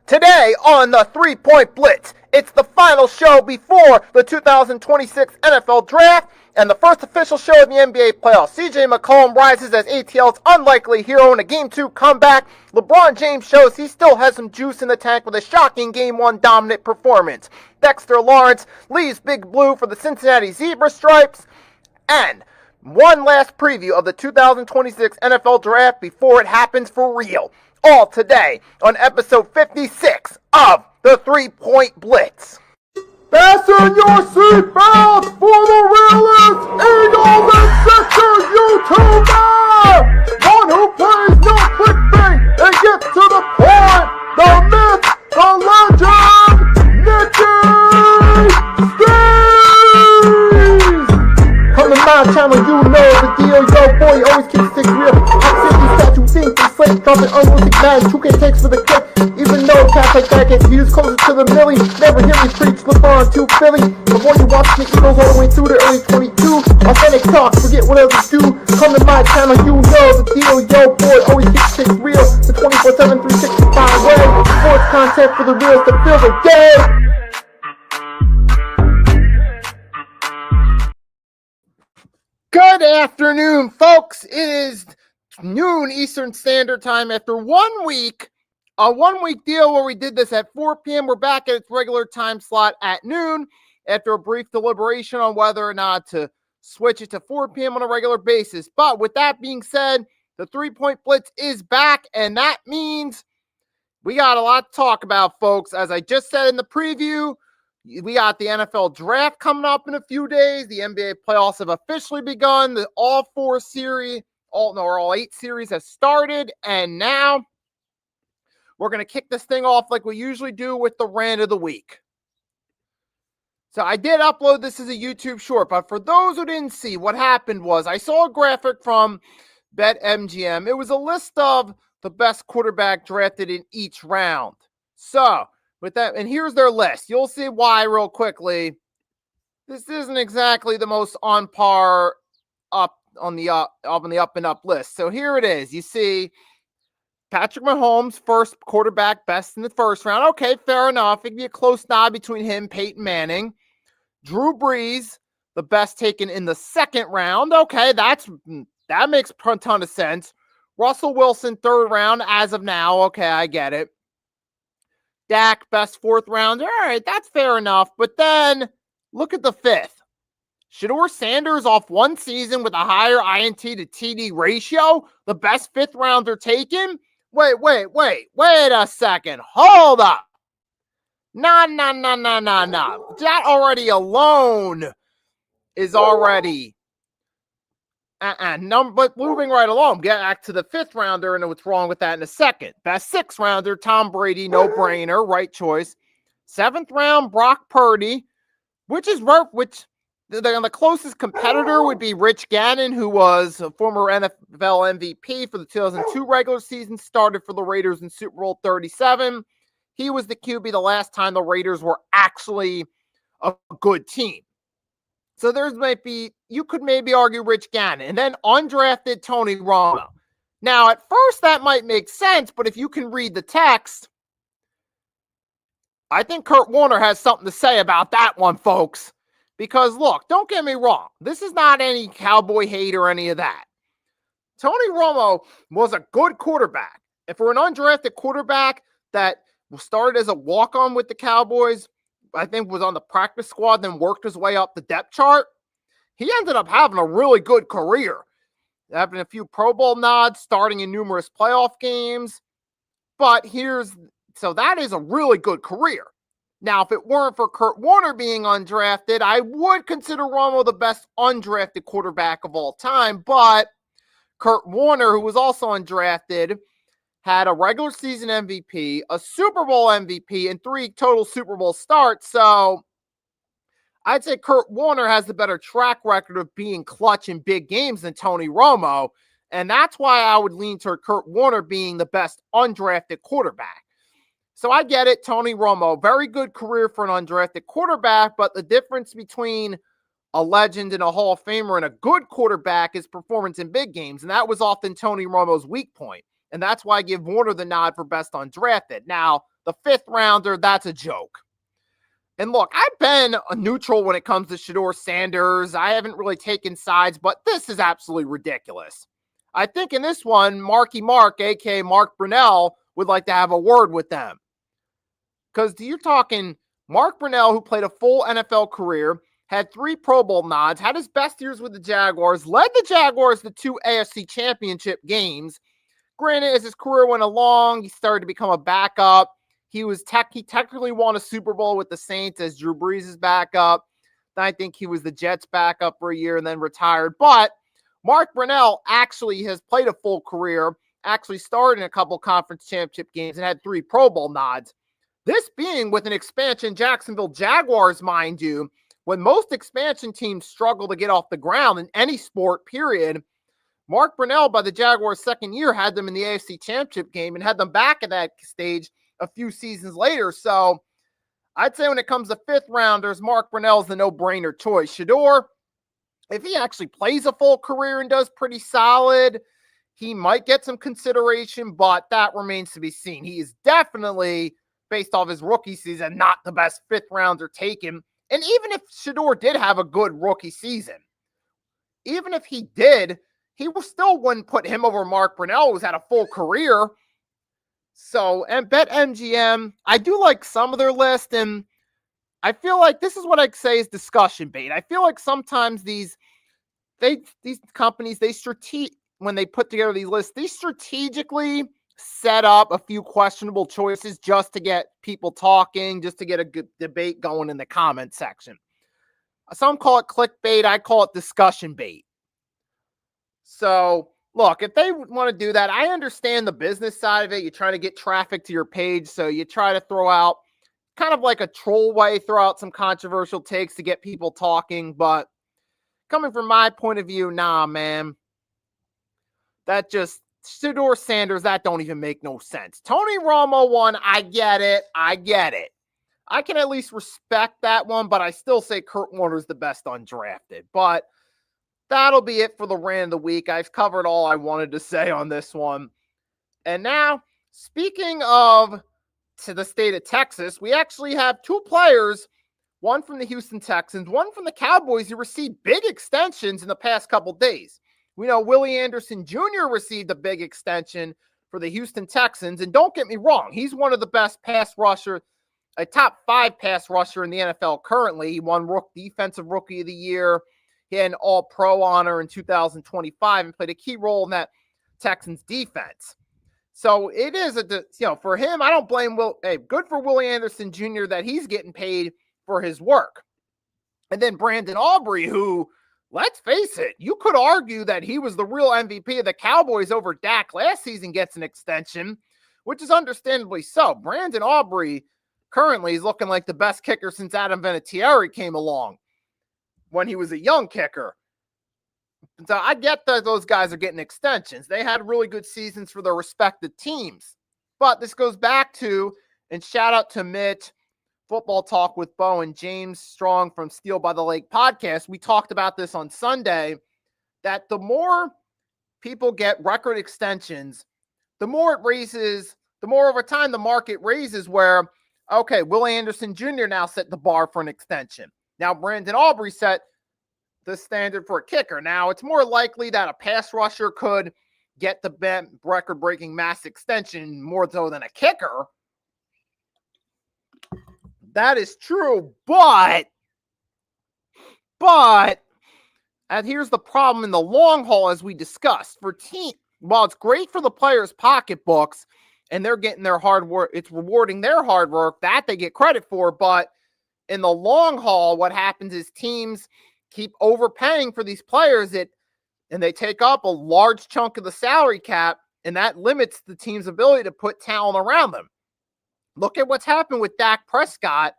Today on the 3-Point Blitz, it's the final show before the 2026 NFL Draft and the first official show of the NBA playoffs. CJ McCollum rises as ATL's unlikely hero in a Game 2 comeback. LeBron James shows he still has some juice in the tank with a shocking Game 1 dominant performance. Dexter Lawrence leaves Big Blue for the Cincinnati Zebra Stripes. And one last preview of the 2026 NFL Draft before it happens for real. All today on episode 56 of the 3-Point Blitz. Fasten your seatbelts for the realest Eagles and Sixers YouTuber! One who plays no clickbait and gets to the point! The myth, the legend, Nicky Steves! Come to my channel, you know the deal, yo boy, always keeps things real. Think and slate, dropping unrealistic mags, 2K takes for the clip. Even though cats like that get views closer to the millie, never hear me preach, LeBron to Philly. Before you watch the Eagles all the way through the early 22, authentic talk, forget what others do. Come to my channel, you know the deal, yo boy, always keeps things real. The 24/7, 365 way, sports content for the reals that feel the day. Good afternoon, folks. It is noon Eastern Standard Time after 1 week, a 1 week deal where we did this at 4 p.m. We're back at its regular time slot at noon after a brief deliberation on whether or not to switch it to 4 p.m. on a regular basis. But with that being said, the 3-Point Blitz is back, and that means we got a lot to talk about, folks. As I just said in the preview, we got the NFL Draft coming up in a few days. The NBA playoffs have officially begun. All 8 series have started, and now we're going to kick this thing off like we usually do with the rant of the week. So I did upload this as a YouTube short, but for those who didn't see, what happened was I saw a graphic from BetMGM. It was a list of the best quarterback drafted in each round. So with that, and here's their list. You'll see why real quickly. This isn't exactly the most on par on the up and up list. So here it is. You see Patrick Mahomes, first quarterback, best in the first round. Okay, fair enough. It'd be a close nod between him, Peyton Manning. Drew Brees, the best taken in the second round. Okay, that makes a ton of sense. Russell Wilson, third round as of now. Okay, I get it. Dak, best fourth rounder. All right, that's fair enough. But then look at the fifth. Shedeur Sanders off one season with a higher INT to TD ratio, the best fifth rounder taken? Wait a second. Hold up. Nah. That already alone is already but moving right along, get back to the fifth rounder and what's wrong with that in a second. Best sixth rounder, Tom Brady, no brainer, right choice. Seventh round, Brock Purdy, the closest competitor would be Rich Gannon, who was a former NFL MVP for the 2002 regular season, started for the Raiders in Super Bowl 37. He was the QB the last time the Raiders were actually a good team. So you could maybe argue Rich Gannon. And then undrafted Tony Romo. Now, at first that might make sense, but if you can read the text, I think Kurt Warner has something to say about that one, folks. Because, look, don't get me wrong. This is not any Cowboy hate or any of that. Tony Romo was a good quarterback. And for an undrafted quarterback that started as a walk-on with the Cowboys, I think was on the practice squad, then worked his way up the depth chart, he ended up having a really good career. Having a few Pro Bowl nods, starting in numerous playoff games. But so that is a really good career. Now, if it weren't for Kurt Warner being undrafted, I would consider Romo the best undrafted quarterback of all time. But Kurt Warner, who was also undrafted, had a regular season MVP, a Super Bowl MVP, and 3 total Super Bowl starts. So I'd say Kurt Warner has the better track record of being clutch in big games than Tony Romo. And that's why I would lean toward Kurt Warner being the best undrafted quarterback. So I get it, Tony Romo, very good career for an undrafted quarterback, but the difference between a legend and a Hall of Famer and a good quarterback is performance in big games, and that was often Tony Romo's weak point. And that's why I give Warner the nod for best undrafted. Now, The 5th rounder, that's a joke. And look, I've been a neutral when it comes to Shedeur Sanders. I haven't really taken sides, but this is absolutely ridiculous. I think in this one, Marky Mark, a.k.a. Mark Brunell, would like to have a word with them. Because you're talking Mark Brunell, who played a full NFL career, had 3 Pro Bowl nods, had his best years with the Jaguars, led the Jaguars to 2 AFC championship games. Granted, as his career went along, he started to become a backup. He technically won a Super Bowl with the Saints as Drew Brees' backup. Then I think he was the Jets' backup for a year and then retired. But Mark Brunell actually has played a full career, actually starred in a couple conference championship games and had 3 Pro Bowl nods. This being with an expansion Jacksonville Jaguars, mind you, when most expansion teams struggle to get off the ground in any sport, period. Mark Brunell, by the Jaguars' second year, had them in the AFC Championship game and had them back at that stage a few seasons later. So I'd say when it comes to 5th rounders, Mark Brunell's the no-brainer choice. Shedeur, if he actually plays a full career and does pretty solid, he might get some consideration, but that remains to be seen. He is definitely, based off his rookie season, not the best 5th rounder taken. And even if Shedeur did have a good rookie season, even if he did, he still wouldn't put him over Mark Brunell, who's had a full career. So, and BetMGM, I do like some of their list, and I feel like this is what I'd say is discussion bait. I feel like sometimes these companies, when they put together these lists, they strategically set up a few questionable choices just to get people talking, just to get a good debate going in the comment section. Some call it clickbait. I call it discussion bait. So, look, if they want to do that, I understand the business side of it. You're trying to get traffic to your page, so you try to throw out kind of like a troll way, throw out some controversial takes to get people talking. But coming from my point of view, nah, man. That just, Shedeur Sanders, that don't even make no sense. Tony Romo won. I get it. I can at least respect that one, but I still say Kurt Warner's the best undrafted. But that'll be it for the rant of the week. I've covered all I wanted to say on this one. And now, speaking of to the state of Texas, we actually have 2 players, one from the Houston Texans, one from the Cowboys, who received big extensions in the past couple days. We know Willie Anderson Jr. received a big extension for the Houston Texans. And don't get me wrong, he's one of the best pass rusher, a top 5 pass rusher in the NFL currently. He won Defensive Rookie of the Year. He had an All-Pro honor in 2025 and played a key role in that Texans defense. So it is for him, I don't blame Will. Hey, good for Willie Anderson Jr. that he's getting paid for his work. And then Brandon Aubrey, who, let's face it, you could argue that he was the real MVP of the Cowboys over Dak last season, gets an extension, which is understandably so. Brandon Aubrey currently is looking like the best kicker since Adam Vinatieri came along when he was a young kicker. So I get that those guys are getting extensions. They had really good seasons for their respective teams. But this goes back to, and shout out to Mitch, Football Talk with Bo and James Strong from Steel by the Lake podcast. We talked about this on Sunday, that the more people get record extensions, the more over time the market raises where, okay, Will Anderson Jr. now set the bar for an extension. Now Brandon Aubrey set the standard for a kicker. Now, it's more likely that a pass rusher could get the record-breaking mass extension more so than a kicker. That is true, but and here's the problem in the long haul, as we discussed. While it's great for the players' pocketbooks, and they're getting their hard work, it's rewarding their hard work, that they get credit for, but in the long haul, what happens is teams keep overpaying for these players and they take up a large chunk of the salary cap, and that limits the team's ability to put talent around them. Look at what's happened with Dak Prescott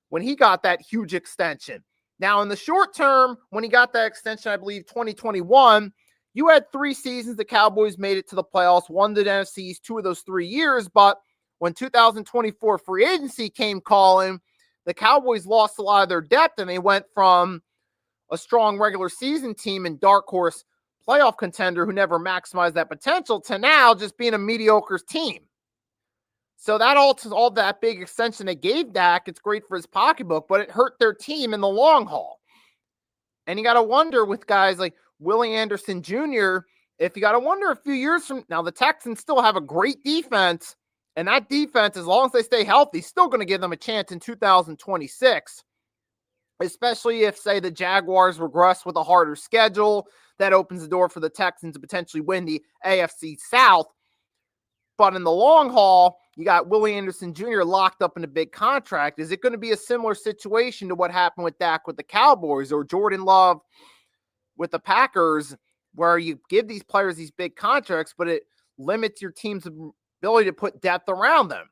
when he got that huge extension. Now, in the short term, when he got that extension, I believe 2021, you had 3 seasons the Cowboys made it to the playoffs, won the NFC East 2 of those 3 years, but when 2024 free agency came calling, the Cowboys lost a lot of their depth, and they went from a strong regular season team and dark horse playoff contender who never maximized that potential to now just being a mediocre team. So that all that big extension they gave Dak, it's great for his pocketbook, but it hurt their team in the long haul. And you got to wonder with guys like Willie Anderson Jr., if you got to wonder a few years from now, the Texans still have a great defense. And that defense, as long as they stay healthy, is still going to give them a chance in 2026. Especially if, say, the Jaguars regress with a harder schedule. That opens the door for the Texans to potentially win the AFC South. But in the long haul, you got Willie Anderson Jr. locked up in a big contract. Is it going to be a similar situation to what happened with Dak with the Cowboys or Jordan Love with the Packers, where you give these players these big contracts, but it limits your team's ability to put depth around them?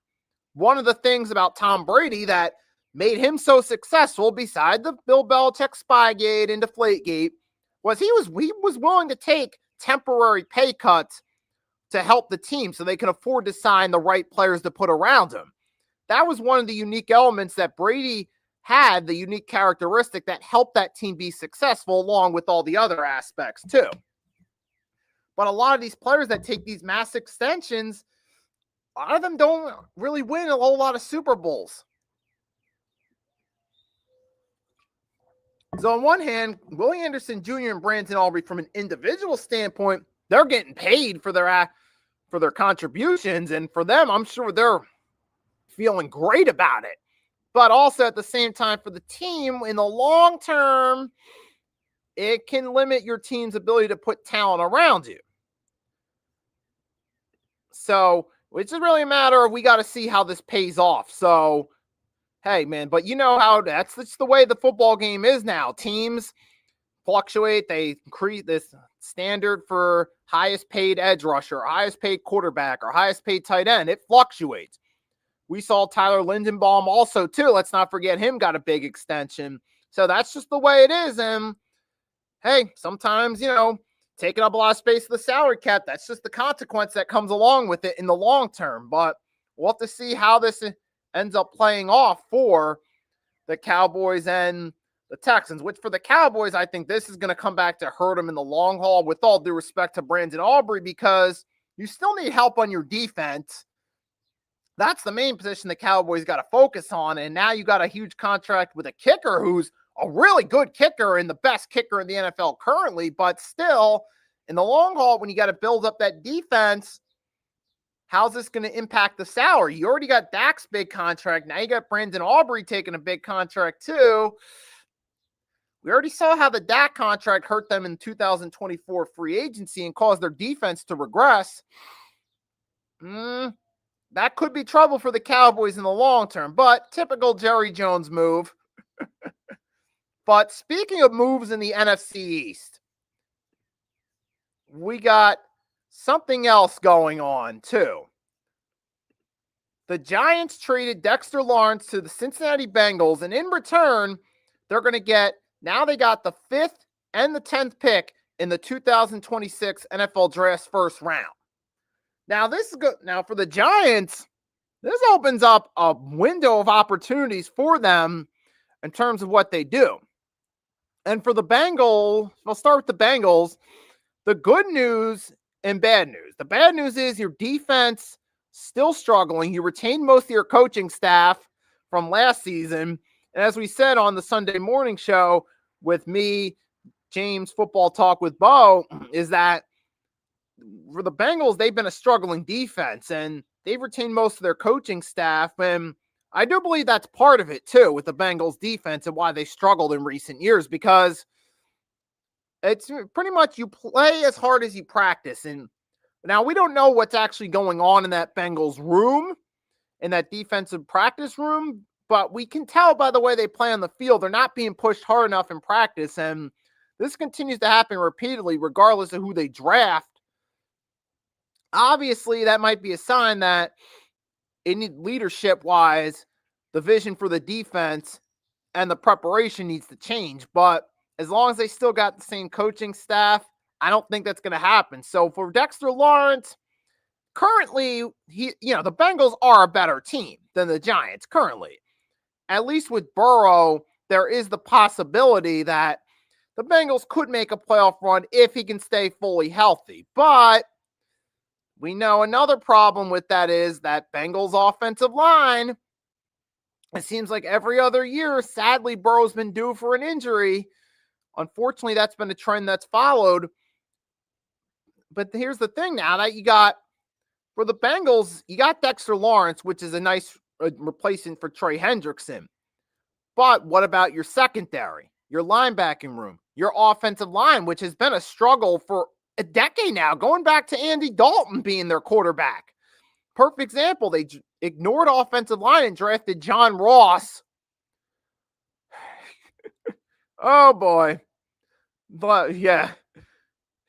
One of the things about Tom Brady that made him so successful, beside the Bill Belichick Spygate and Deflategate, was he was willing to take temporary pay cuts to help the team so they can afford to sign the right players to put around him. That was one of the unique elements that Brady had, the unique characteristic that helped that team be successful, along with all the other aspects too. But a lot of these players that take these mass extensions, a lot of them don't really win a whole lot of Super Bowls. So on one hand, Willie Anderson Jr. and Brandon Aubrey, from an individual standpoint, they're getting paid for their contributions. And for them, I'm sure they're feeling great about it. But also at the same time, for the team, in the long term, it can limit your team's ability to put talent around you. So it's just really a matter of, we got to see how this pays off. So, hey, man, but you know how that's the way the football game is now. Teams fluctuate. They increase this standard for highest paid edge rusher, highest paid quarterback, or highest paid tight end. It fluctuates. We saw Tyler Lindenbaum also, too. Let's not forget him got a big extension. So that's just the way it is. And, hey, sometimes, taking up a lot of space in the salary cap, that's just the consequence that comes along with it in the long term. But we'll have to see how this ends up playing off for the Cowboys and the Texans, which for the Cowboys, I think this is going to come back to hurt them in the long haul, with all due respect to Brandon Aubrey, because you still need help on your defense. That's the main position the Cowboys got to focus on. And now you got a huge contract with a kicker who's a really good kicker and the best kicker in the NFL currently. But still, in the long haul, when you got to build up that defense, how's this going to impact the salary? You already got Dak's big contract. Now you got Brandon Aubrey taking a big contract too. We already saw how the Dak contract hurt them in 2024 free agency and caused their defense to regress. That could be trouble for the Cowboys in the long term, but typical Jerry Jones move. But speaking of moves in the NFC East, we got something else going on too. The Giants traded Dexter Lawrence to the Cincinnati Bengals, and in return, they're going to get, now they got the 5th and the 10th pick in the 2026 NFL Draft's first round. Now, this is good. Now, for the Giants, this opens up a window of opportunities for them in terms of what they do. And for the Bengals, I'll start with the Bengals. The good news and bad news. The bad news is your defense still struggling. You retained most of your coaching staff from last season. And as we said on the Sunday morning show with me, James Football Talk with Bo, is that for the Bengals, they've been a struggling defense and they've retained most of their coaching staff. And I do believe that's part of it too, with the Bengals defense and why they struggled in recent years, because it's pretty much you play as hard as you practice. And now we don't know what's actually going on in that Bengals room, in that defensive practice room, but we can tell by the way they play on the field, they're not being pushed hard enough in practice. And this continues to happen repeatedly, regardless of who they draft. Obviously, that might be a sign that leadership-wise, the vision for the defense and the preparation needs to change. But as long as they still got the same coaching staff, I don't think that's going to happen. So for Dexter Lawrence, currently, the Bengals are a better team than the Giants currently. At least with Burrow, there is the possibility that the Bengals could make a playoff run if he can stay fully healthy. But We know another problem with that is that Bengals offensive line. It seems like every other year, sadly, Burrow's been due for an injury. Unfortunately, that's been a trend that's followed. But here's the thing now that you got, for the Bengals, you got Dexter Lawrence, which is a nice replacement for Trey Hendrickson. But what about your secondary, your linebacking room, your offensive line, which has been a struggle for a decade now, going back to Andy Dalton being their quarterback? Perfect example. They ignored offensive line and drafted John Ross. Oh, boy. But, yeah,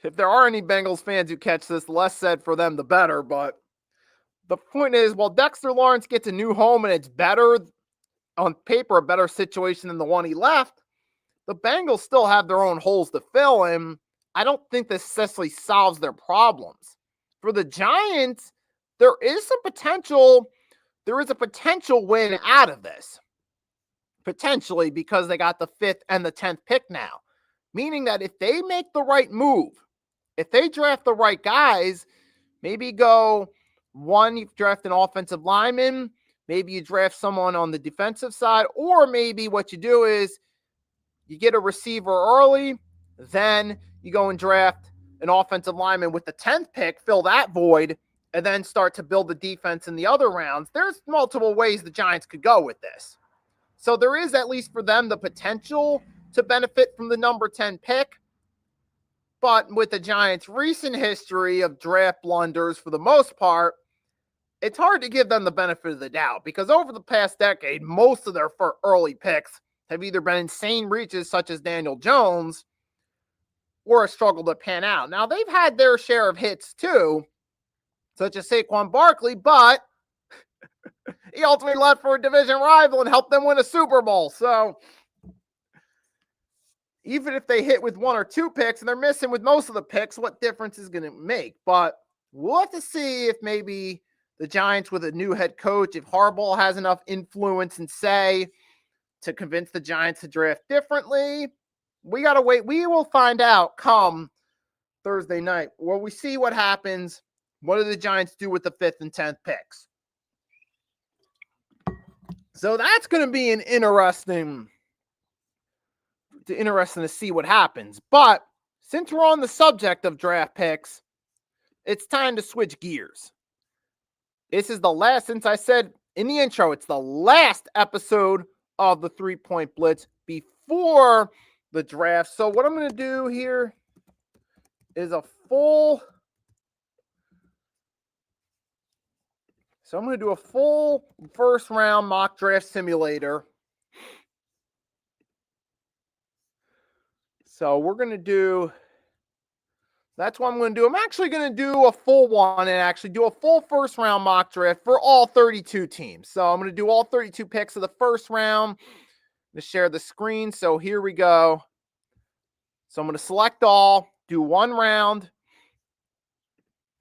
if there are any Bengals fans who catch this, the less said for them, the better. But the point is, while Dexter Lawrence gets a new home and it's better on paper, a better situation than the one he left, the Bengals still have their own holes to fill, and I don't think this necessarily solves their problems. For the Giants, there is a potential win out of this. Potentially, because they got the 5th and the 10th pick now. Meaning that if they make the right move, if they draft the right guys, maybe go one, you draft an offensive lineman, maybe you draft someone on the defensive side, or maybe what you do is you get a receiver early, then you go and draft an offensive lineman with the 10th pick, fill that void, and then start to build the defense in the other rounds. There's multiple ways the Giants could go with this. So there is, at least for them, the potential to benefit from the number 10 pick. But with the Giants' recent history of draft blunders for the most part, it's hard to give them the benefit of the doubt, because over the past decade, most of their early picks have either been insane reaches such as Daniel Jones or a struggle to pan out. Now, they've had their share of hits too, such as Saquon Barkley, but he ultimately left for a division rival and helped them win a Super Bowl. So even if they hit with 1 or 2 picks and they're missing with most of the picks, what difference is going to make? But we'll have to see if maybe the Giants with a new head coach, if Harbaugh has enough influence and say to convince the Giants to draft differently. We got to wait. We will find out come Thursday night. Well, we see what happens. What do the Giants do with the 5th and 10th picks? So that's going to be an interesting to see what happens. But since we're on the subject of draft picks, it's time to switch gears. This is the last, since I said in the intro, it's the last episode of the 3-Point Blitz before the draft. So what I'm going to do here is I'm going to do a full first round mock draft simulator. So we're going to do, that's what I'm going to do. I'm actually going to do a full one and actually do a full first round mock draft for all 32 teams. So I'm going to do all 32 picks of the first round. I'm going to share the screen. So here we go. So I'm going to select all, do one round.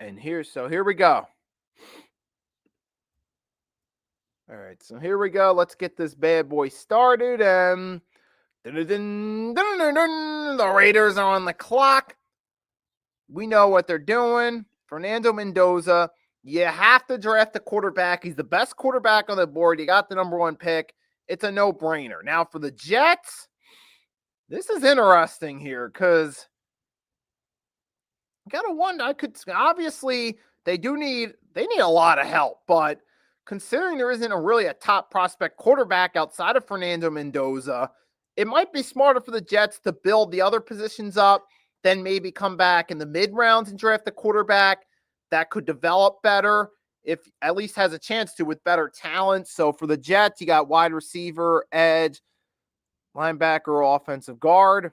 And here we go. All right, so here we go. Let's get this bad boy started. The Raiders are on the clock. We know what they're doing. Fernando Mendoza. You have to draft the quarterback. He's the best quarterback on the board. You got the number 1 pick. It's a no-brainer. Now for the Jets, this is interesting here because I gotta wonder. Obviously they need a lot of help, but considering there isn't really a top prospect quarterback outside of Fernando Mendoza, it might be smarter for the Jets to build the other positions up, then maybe come back in the mid-rounds and draft a quarterback that could develop better, if at least has a chance to, with better talent. So for the Jets, you got wide receiver, edge, linebacker, or offensive guard.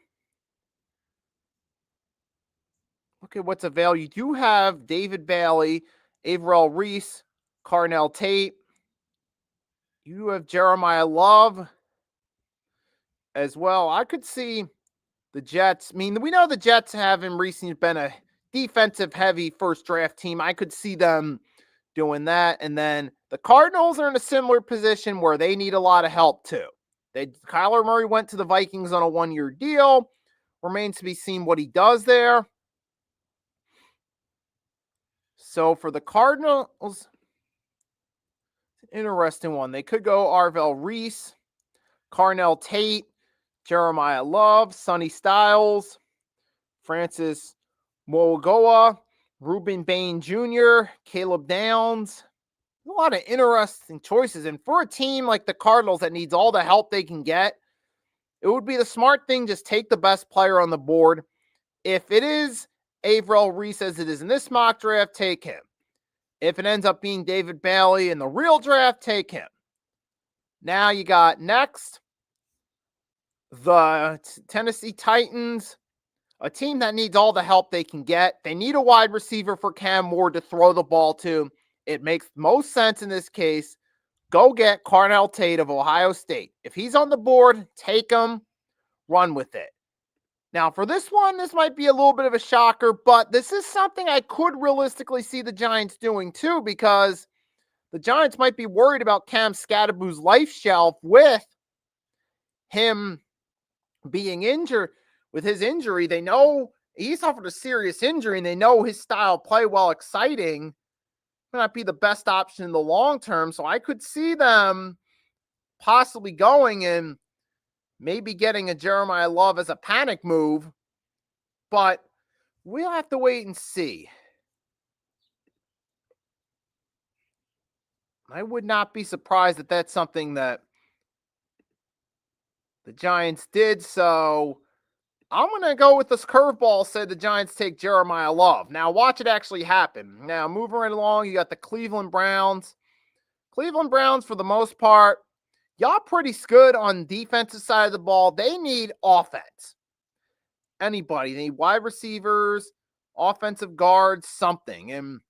Look at what's available. You do have David Bailey, Averell Reese, Carnell Tate. You have Jeremiah Love as well. I could see the Jets. I mean, we know the Jets have in recently been a defensive-heavy first draft team. I could see them doing that. And then the Cardinals are in a similar position where they need a lot of help too. Kyler Murray went to the Vikings on a 1-year deal. Remains to be seen what he does there. So for the Cardinals, interesting one. They could go Arvell Reese, Carnell Tate, Jeremiah Love, Sonny Styles, Francis Mogoa, Ruben Bain Jr., Caleb Downs. A lot of interesting choices. And for a team like the Cardinals that needs all the help they can get, it would be the smart thing, just take the best player on the board. If it is Avril Reese as it is in this mock draft, take him. If it ends up being David Bailey in the real draft, take him. Now you got next the Tennessee Titans, a team that needs all the help they can get. They need a wide receiver for Cam Ward to throw the ball to. It makes most sense in this case. Go get Carnell Tate of Ohio State. If he's on the board, take him, run with it. Now, for this one, this might be a little bit of a shocker, but this is something I could realistically see the Giants doing too, because the Giants might be worried about Cam Scadaboo's life shelf with him being injured. With his injury, they know he suffered a serious injury, and they know his style of play, while exciting, may not be the best option in the long term. So I could see them possibly going and maybe getting a Jeremiah Love as a panic move, but we'll have to wait and see. I would not be surprised if that's something that the Giants did. So I'm going to go with this curveball, say the Giants take Jeremiah Love. Now watch it actually happen. Now moving right along, you got the Cleveland Browns. Cleveland Browns, for the most part, y'all pretty good on defensive side of the ball. They need offense. Anybody. They need wide receivers, offensive guards, something. And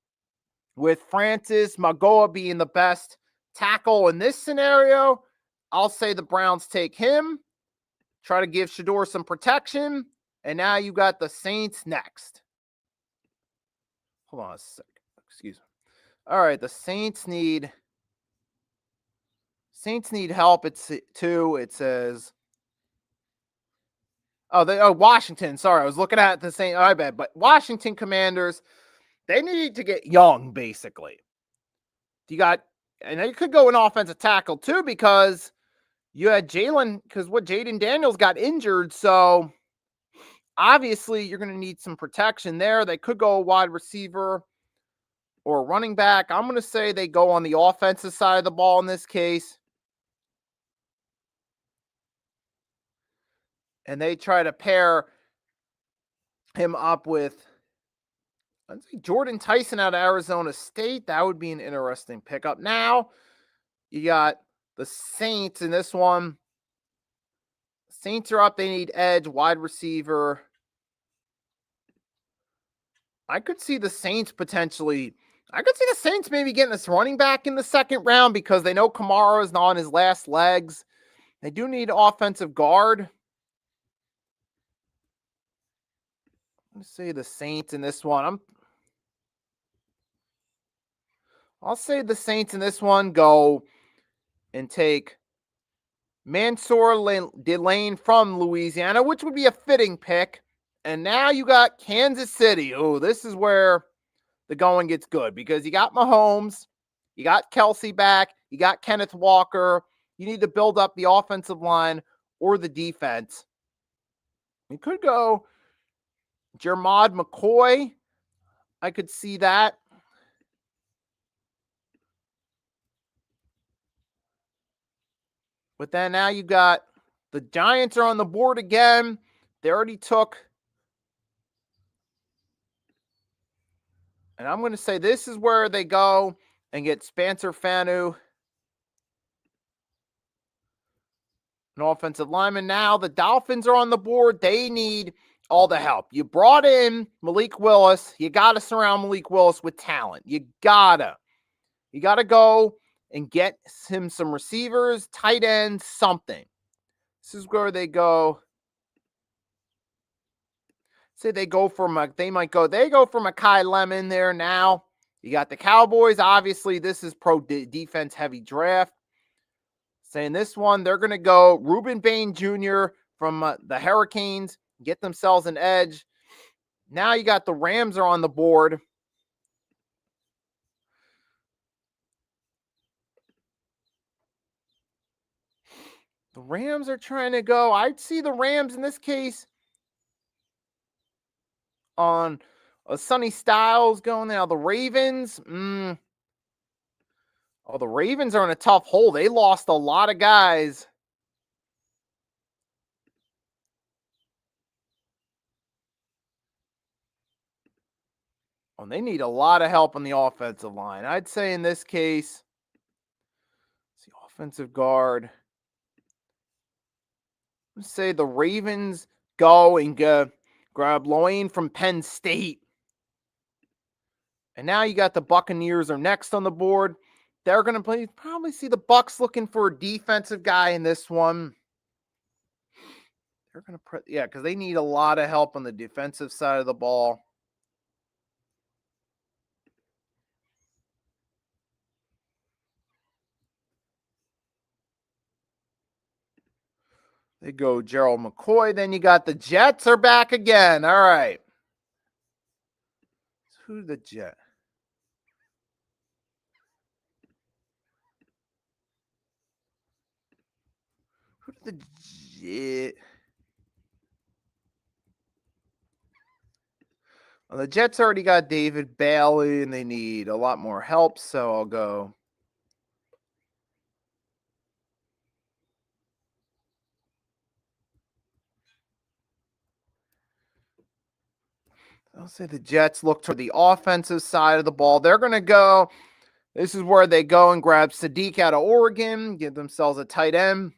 with Francis Magoa being the best tackle in this scenario, I'll say the Browns take him, try to give Shedeur some protection, and now you got the Saints next. Hold on a second. Excuse me. All right, the Saints need help. It's two. It says, Washington. Sorry, I was looking at the Saints. I bet, but Washington Commanders, they need to get young, basically. You got, and you could go an offensive tackle too, because you had Jaden Daniels got injured. So obviously you're going to need some protection there. They could go a wide receiver or a running back. I'm going to say they go on the offensive side of the ball in this case. And they try to pair him up with, let's see, Jordan Tyson out of Arizona State. That would be an interesting pickup. Now, you got the Saints in this one. Saints are up. They need edge, wide receiver. I could see the Saints maybe getting this running back in the second round, because they know Kamara is not on his last legs. They do need offensive guard. I'm going to say the Saints in this one. I'll say the Saints in this one go and take Mansour Delane from Louisiana, which would be a fitting pick. And now you got Kansas City. Oh, this is where the going gets good, because you got Mahomes, you got Kelsey back, you got Kenneth Walker. You need to build up the offensive line or the defense. You could go Jermod McCoy. I could see that. But then now you got the Giants are on the board again. They already took. And I'm going to say this is where they go and get Spencer Fanu, an offensive lineman. Now the Dolphins are on the board. They need all the help. You brought in Malik Willis. You got to surround Malik Willis with talent. You got to go and get him some receivers, tight ends, something. This is where they go. Say they go for Mekhi Lemon there now. You got the Cowboys. Obviously, this is pro defense heavy draft. Saying this one, they're going to go Ruben Bain Jr. from the Hurricanes, get themselves an edge. Now you got the Rams are on the board. The Rams are trying to go. I'd see the Rams in this case on Sonny Styles going now. The Ravens, the Ravens are in a tough hole. They lost a lot of guys. Oh, they need a lot of help on the offensive line. I'd say in this case, it's the offensive guard. Let's say the Ravens go and grab Loane from Penn State. And now you got the Buccaneers are next on the board. They're going to probably see the Bucs looking for a defensive guy in this one. They're going to because they need a lot of help on the defensive side of the ball. They go Gerald McCoy. Then you got the Jets are back again. All right. Who's the Jet? Who's the Jet? Well, the Jets already got David Bailey, and they need a lot more help, so I'll go. I'll say the Jets look toward the offensive side of the ball. They're going to go. This is where they go and grab Sadiq out of Oregon, give themselves a tight end.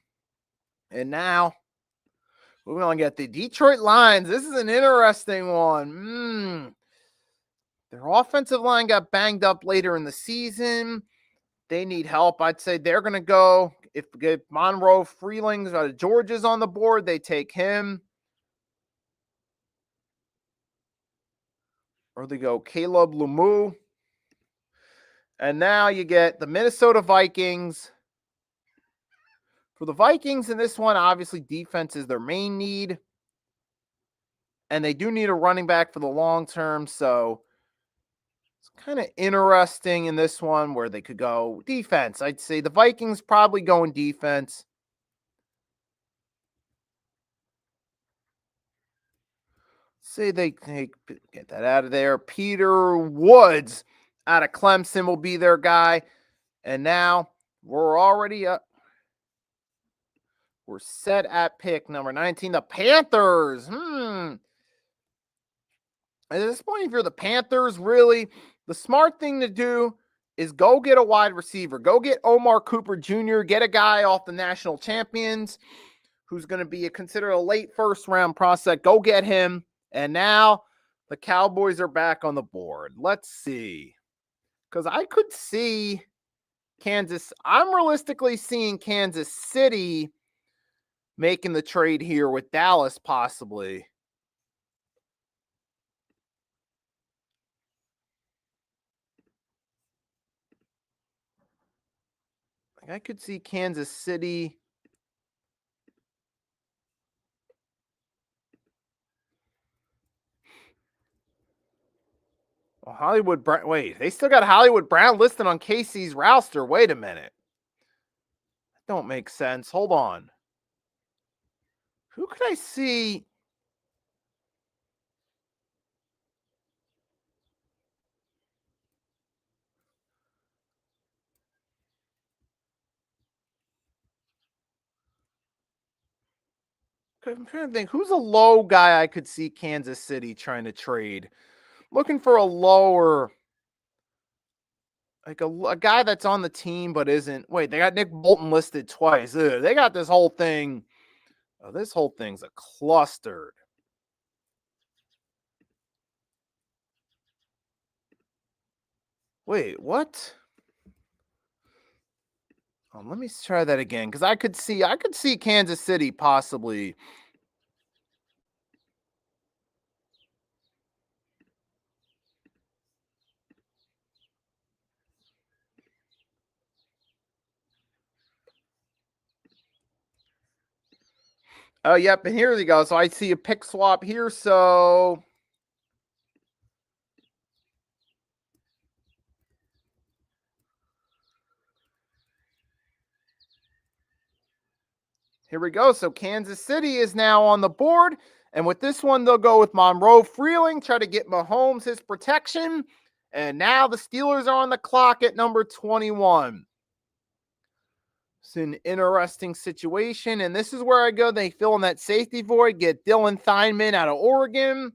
And now we're going to get the Detroit Lions. This is an interesting one. Their offensive line got banged up later in the season. They need help. I'd say they're going to go. If Monroe Freelings out of Georgia's on the board, they take him. Or they go Caleb Lumu. And now you get the Minnesota Vikings. For the Vikings in this one, obviously defense is their main need. And they do need a running back for the long term. So it's kind of interesting in this one where they could go defense. I'd say the Vikings probably going defense. Say they get that out of there. Peter Woods out of Clemson will be their guy. And now we're already up. We're set at pick number 19. The Panthers. At this point, if you're the Panthers, really, the smart thing to do is go get a wide receiver. Go get Omar Cooper Jr. Get a guy off the national champions who's going to be considered a late first-round prospect. Go get him. And now the Cowboys are back on the board. Let's see. Because I could see Kansas. I'm realistically seeing Kansas City making the trade here with Dallas possibly. I could see Kansas City. Well, Hollywood Brown. Wait, they still got Hollywood Brown listed on KC's roster. Wait a minute. That don't make sense. Hold on. Who could I see? I'm trying to think. Who's a low guy I could see Kansas City trying to trade? Looking for a lower, like a guy that's on the team but isn't. Wait, they got Nick Bolton listed twice. Ugh, they got this whole thing. Oh, this whole thing's a clustered. Wait, what? Let me try that again because I could see Kansas City possibly. Oh, yep, and here we go. So I see a pick swap here. So Here we go. So Kansas City is now on the board. And with this one, they'll go with Monroe Freeling, try to get Mahomes his protection. And now the Steelers are on the clock at number 21. It's an interesting situation. And this is where I go. They fill in that safety void, get Dylan Theinman out of Oregon.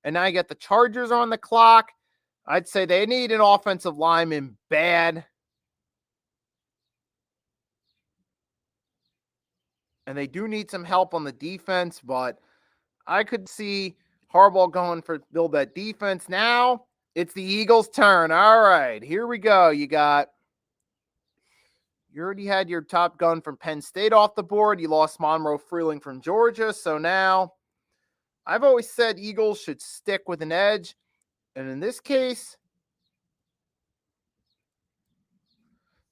And now you got the Chargers on the clock. I'd say they need an offensive lineman bad. And they do need some help on the defense, but I could see Harbaugh going for build that defense. Now it's the Eagles' turn. All right, here we go. You already had your top gun from Penn State off the board. You lost Monroe Freeling from Georgia. So now I've always said Eagles should stick with an edge. And in this case,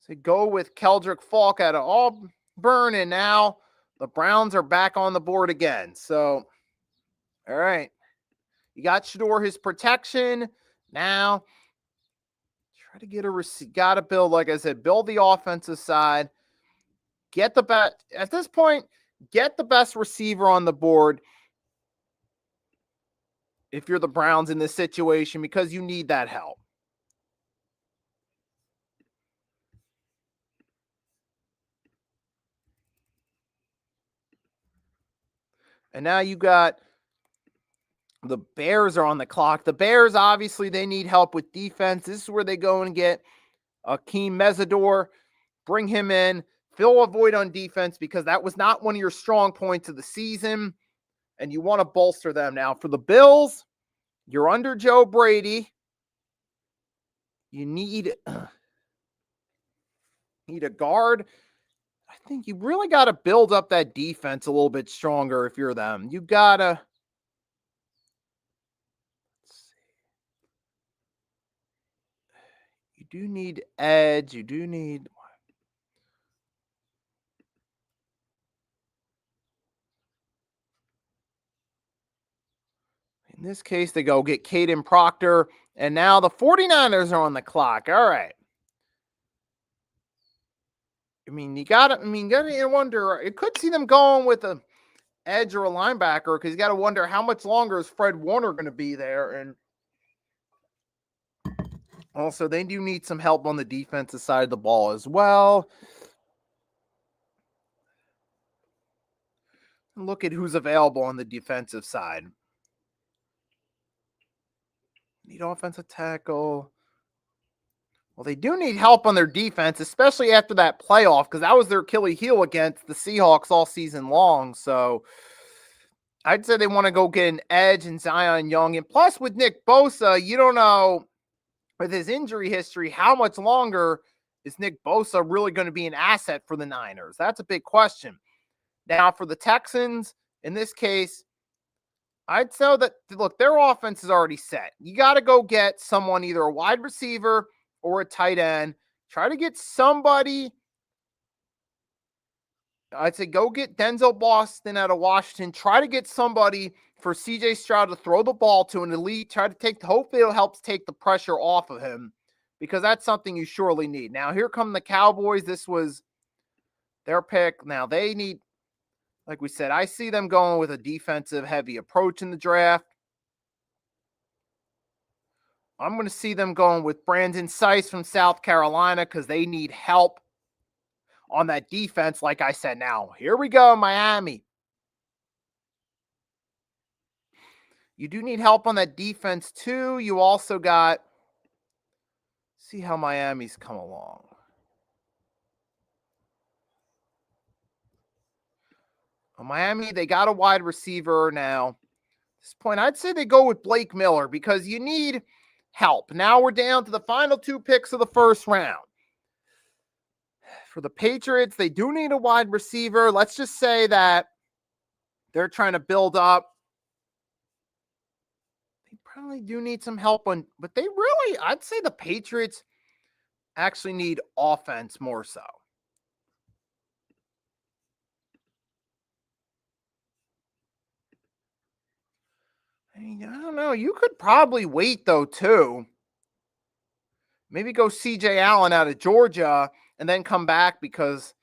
so go with Keldrick Falk out of Auburn. And now the Browns are back on the board again. So, all right. You got Shador his protection. Now, try to get a receiver. Got to build, like I said, build the offensive side. Get the best, at this point, get the best receiver on the board if you're the Browns in this situation, because you need that help. And now you got the Bears are on the clock. The Bears, obviously, they need help with defense. This is where they go and get Akeem Mesidor, bring him in, fill a void on defense, because that was not one of your strong points of the season, and you want to bolster them. Now, for the Bills, you're under Joe Brady. You need a guard. I think you really got to build up that defense a little bit stronger if you're them. You got to. You do need edge. You do need. In this case, they go get Caden Proctor. And now the 49ers are on the clock. All right. You gotta wonder. It could see them going with a edge or a linebacker, because you got to wonder how much longer is Fred Warner going to be there. And also, they do need some help on the defensive side of the ball as well. Look at who's available on the defensive side. Need offensive tackle. Well, they do need help on their defense, especially after that playoff, because that was their Achilles heel against the Seahawks all season long. So I'd say they want to go get an edge in Zion Young. And plus, with Nick Bosa, you don't know, with his injury history, how much longer is Nick Bosa really going to be an asset for the Niners? That's a big question. Now, for the Texans, in this case, I'd say that, look, their offense is already set. You got to go get someone, either a wide receiver or a tight end. Try to get somebody. I'd say go get Denzel Boston out of Washington. Try to get somebody for CJ Stroud to throw the ball to an elite. Try to hopefully it helps take the pressure off of him, because that's something you surely need. Now, here come the Cowboys. This was their pick. Now, they need, like we said, I see them going with a defensive heavy approach in the draft. I'm going to see them going with Brandon Seiss from South Carolina, because they need help on that defense, like I said. Now, here we go, Miami. You do need help on that defense, too. You also got, see how Miami's come along. Miami, they got a wide receiver now. At this point, I'd say they go with Blake Miller, because you need help. Now we're down to the final two picks of the first round. For the Patriots, they do need a wide receiver. Let's just say that they're trying to build up. They probably do need some help on, but they really, I'd say the Patriots actually need offense more so. I don't know. You could probably wait, though, too. Maybe go CJ Allen out of Georgia and then come back, because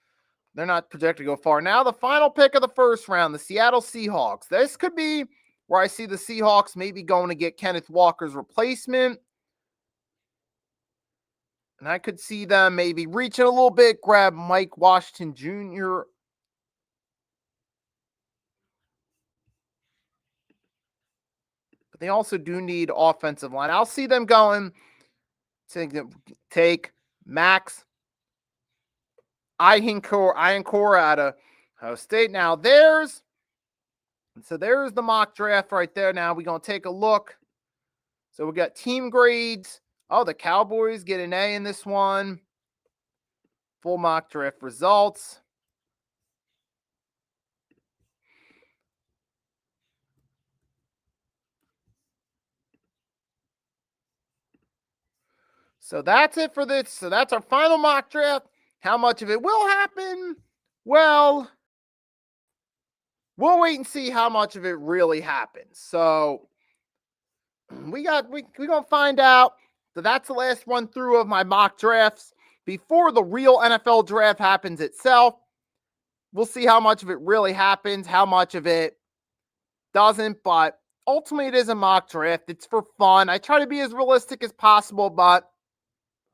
They're not projected to go far. Now the final pick of the first round, the Seattle Seahawks. This could be where I see the Seahawks maybe going to get Kenneth Walker's replacement. And I could see them maybe reaching a little bit, grab Mike Washington Jr. But they also do need offensive line. I'll see them going to take Max Iancora out of Ohio State. Now there's the mock draft right there. Now we're going to take a look. So we got team grades. Oh, the Cowboys get an A in this one. Full mock draft results. So that's it for this. So that's our final mock draft. How much of it will happen? Well, we'll wait and see how much of it really happens. So we're gonna find out. So that's the last run through of my mock drafts before the real NFL draft happens itself. We'll see how much of it really happens, how much of it doesn't, but ultimately it is a mock draft. It's for fun. I try to be as realistic as possible, but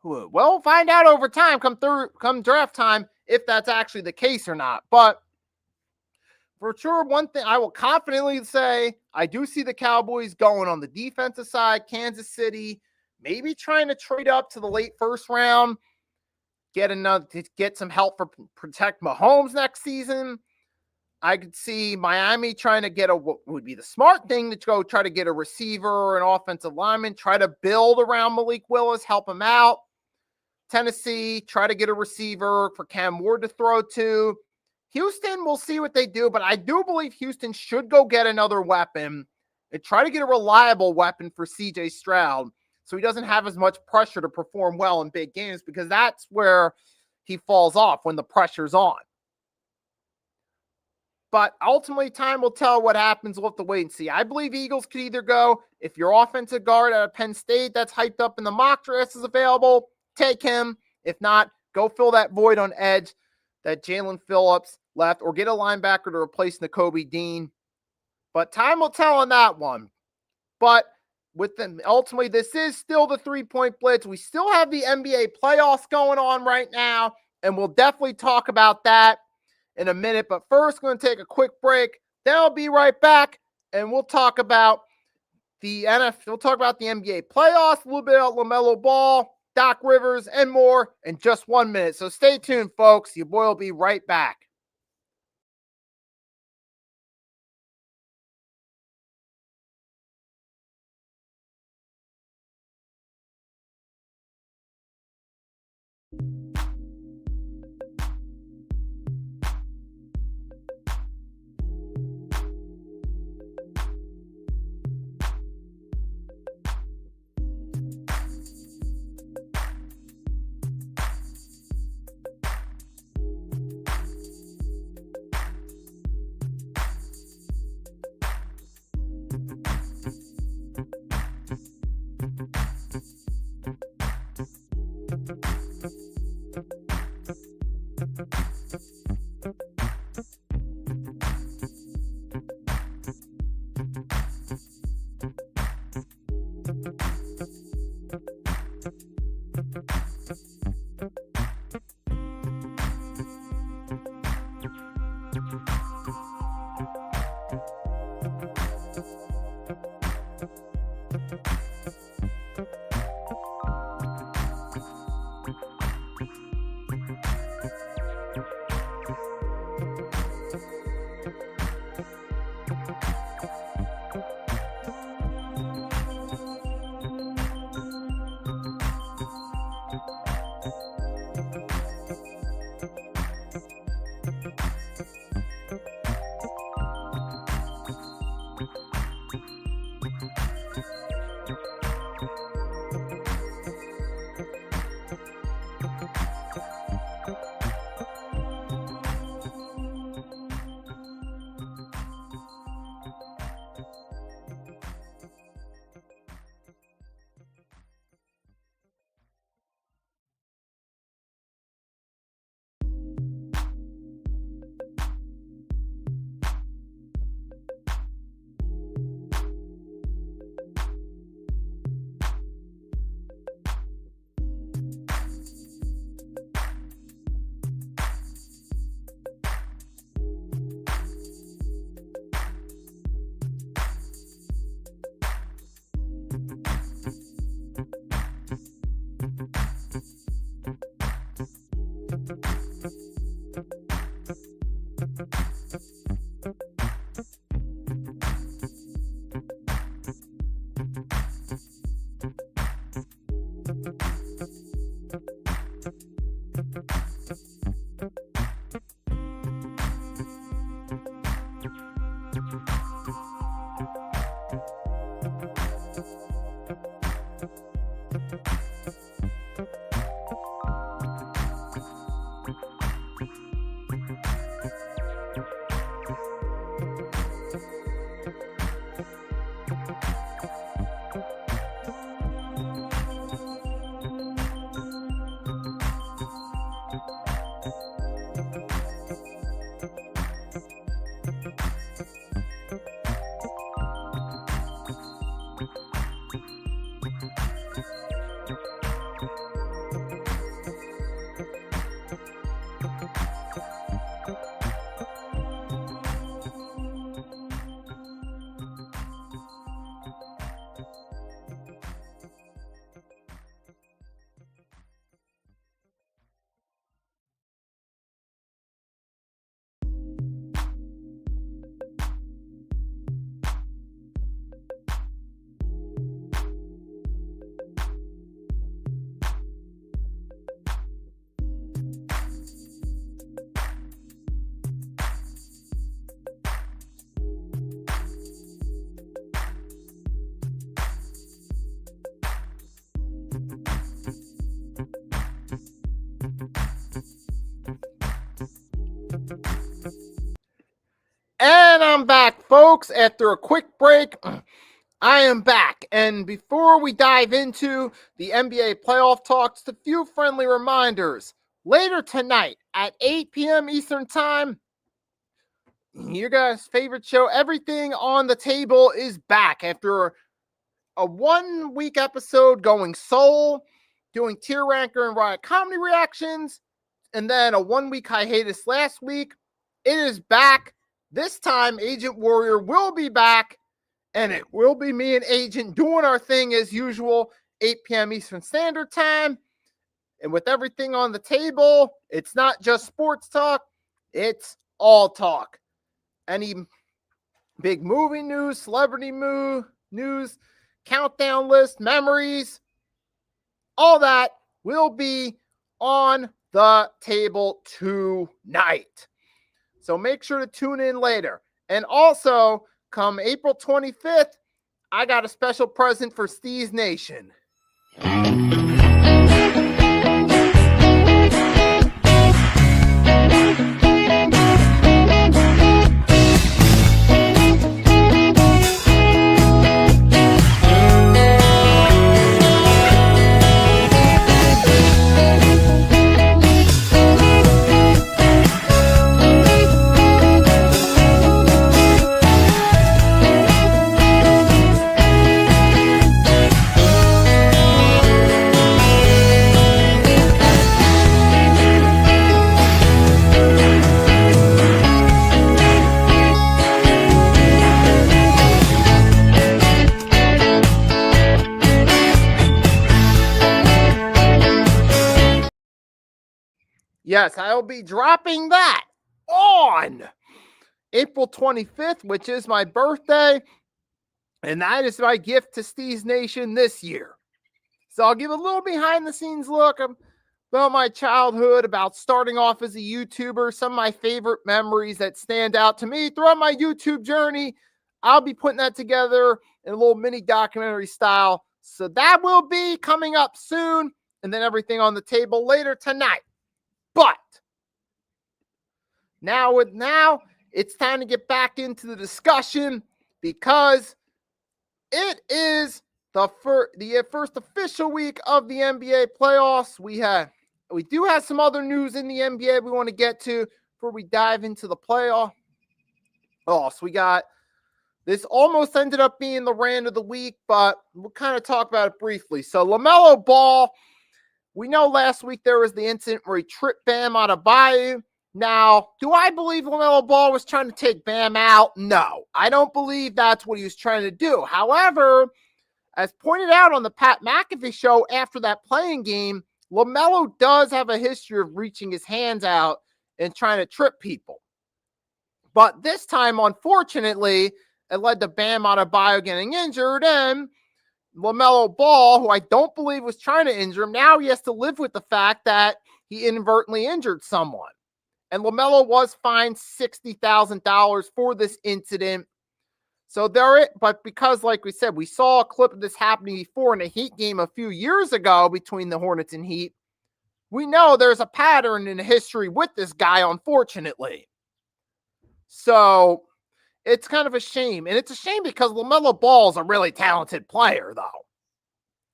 we'll find out over time, come draft time, if that's actually the case or not. But for sure, one thing I will confidently say, I do see the Cowboys going on the defensive side, Kansas City, maybe trying to trade up to the late first round, get some help for protect Mahomes next season. I could see Miami trying to get what would be the smart thing to go try to get a receiver or an offensive lineman, try to build around Malik Willis, help him out. Tennessee, try to get a receiver for Cam Ward to throw to. Houston, we'll see what they do, but I do believe Houston should go get another weapon and try to get a reliable weapon for CJ Stroud so he doesn't have as much pressure to perform well in big games, because that's where he falls off when the pressure's on. But ultimately, time will tell what happens. We'll have to wait and see. I believe Eagles could either go, if your offensive guard out of Penn State that's hyped up in the mock draft is available, take him. If not, go fill that void on edge that Jalen Phillips left, or get a linebacker to replace Nakobe Dean. But time will tell on that one. But with them, ultimately, this is still the 3-point blitz. We still have the NBA playoffs going on right now, and we'll definitely talk about that in a minute. But first, going to take a quick break. Then I'll be right back, and we'll talk about the NFL. We'll talk about the NBA playoffs, a little bit about LaMelo Ball, Doc Rivers, and more in just 1 minute. So stay tuned, folks. Your boy will be right back. And I'm back, folks. After a quick break, I am back. And before we dive into the NBA playoff talks, a few friendly reminders. Later tonight at 8 p.m. Eastern Time, your guys' favorite show, Everything on the Table, is back after a 1 week episode going sole, doing tier ranker and Riot comedy reactions, and then a 1 week hiatus last week. It is back. This time, Agent Warrior will be back, and it will be me and Agent doing our thing as usual, 8 p.m. Eastern Standard Time. And with Everything on the Table, it's not just sports talk, it's all talk. Any big movie news, celebrity news, countdown list, memories, all that will be on the table tonight. So make sure to tune in later. And also, come April 25th, I got a special present for Steez Nation. Yes, I'll be dropping that on April 25th, which is my birthday. And that is my gift to Steez Nation this year. So I'll give a little behind the scenes look about my childhood, about starting off as a YouTuber, some of my favorite memories that stand out to me throughout my YouTube journey. I'll be putting that together in a little mini documentary style. So that will be coming up soon. And then Everything on the Table later tonight. But now it's time to get back into the discussion because it is the first official week of the NBA playoffs. We do have some other news in the NBA we want to get to before we dive into the playoff. So we got this almost ended up being the rant of the week, but we'll kind of talk about it briefly. So LaMelo Ball. We know last week there was the incident where he tripped Bam Adebayo. Now, do I believe LaMelo Ball was trying to take Bam out? No, I don't believe that's what he was trying to do. However, as pointed out on the Pat McAfee show after that playing game, LaMelo does have a history of reaching his hands out and trying to trip people. But this time, unfortunately, it led to Bam Adebayo getting injured, and LaMelo Ball, who I don't believe was trying to injure him, now he has to live with the fact that he inadvertently injured someone. And LaMelo was fined $60,000 for this incident. So but because, like we said, we saw a clip of this happening before in a Heat game a few years ago between the Hornets and Heat, we know there's a pattern in history with this guy, unfortunately. So it's kind of a shame. And it's a shame because LaMelo Ball is a really talented player, though.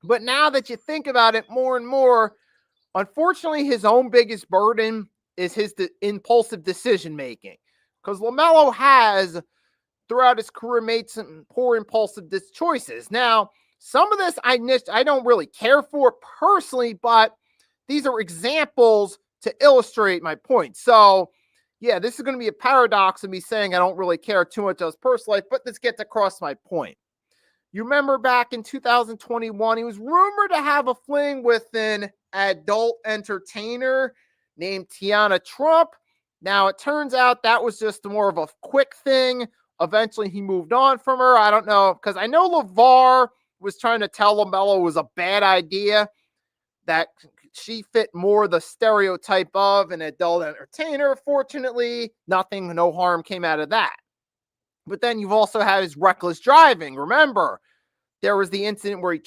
But now that you think about it more and more, unfortunately, his own biggest burden is his impulsive decision-making. Because LaMelo has, throughout his career, made some poor impulsive choices. Now, some of this I don't really care for personally, but these are examples to illustrate my point. So, yeah, this is going to be a paradox of me saying I don't really care too much of his personal life, but this gets across my point. You remember back in 2021, he was rumored to have a fling with an adult entertainer named Tiana Trump. Now, it turns out that was just more of a quick thing. Eventually, he moved on from her. I don't know, because I know LeVar was trying to tell LaMelo it was a bad idea, that she fit more the stereotype of an adult entertainer. Fortunately, no harm came out of that. But then you've also had his reckless driving. Remember, there was the incident where he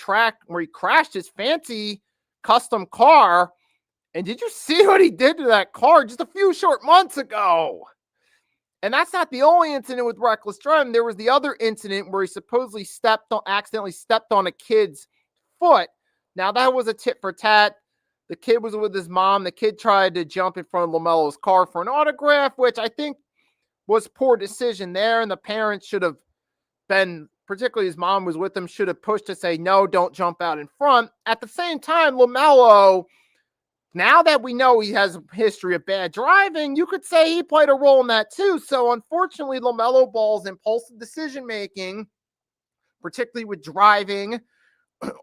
crashed his fancy custom car And did you see what he did to that car just a few short months ago? And that's not the only incident with reckless driving. There was the other incident where he supposedly accidentally stepped on a kid's foot. Now, that was a tit for tat. The kid was with his mom. The kid tried to jump in front of LaMelo's car for an autograph, which I think was poor decision there. And the parents should have been, particularly his mom was with him, should have pushed to say, no, don't jump out in front. At the same time, LaMelo, now that we know he has a history of bad driving, you could say he played a role in that too. So unfortunately, LaMelo Ball's impulsive decision-making, particularly with driving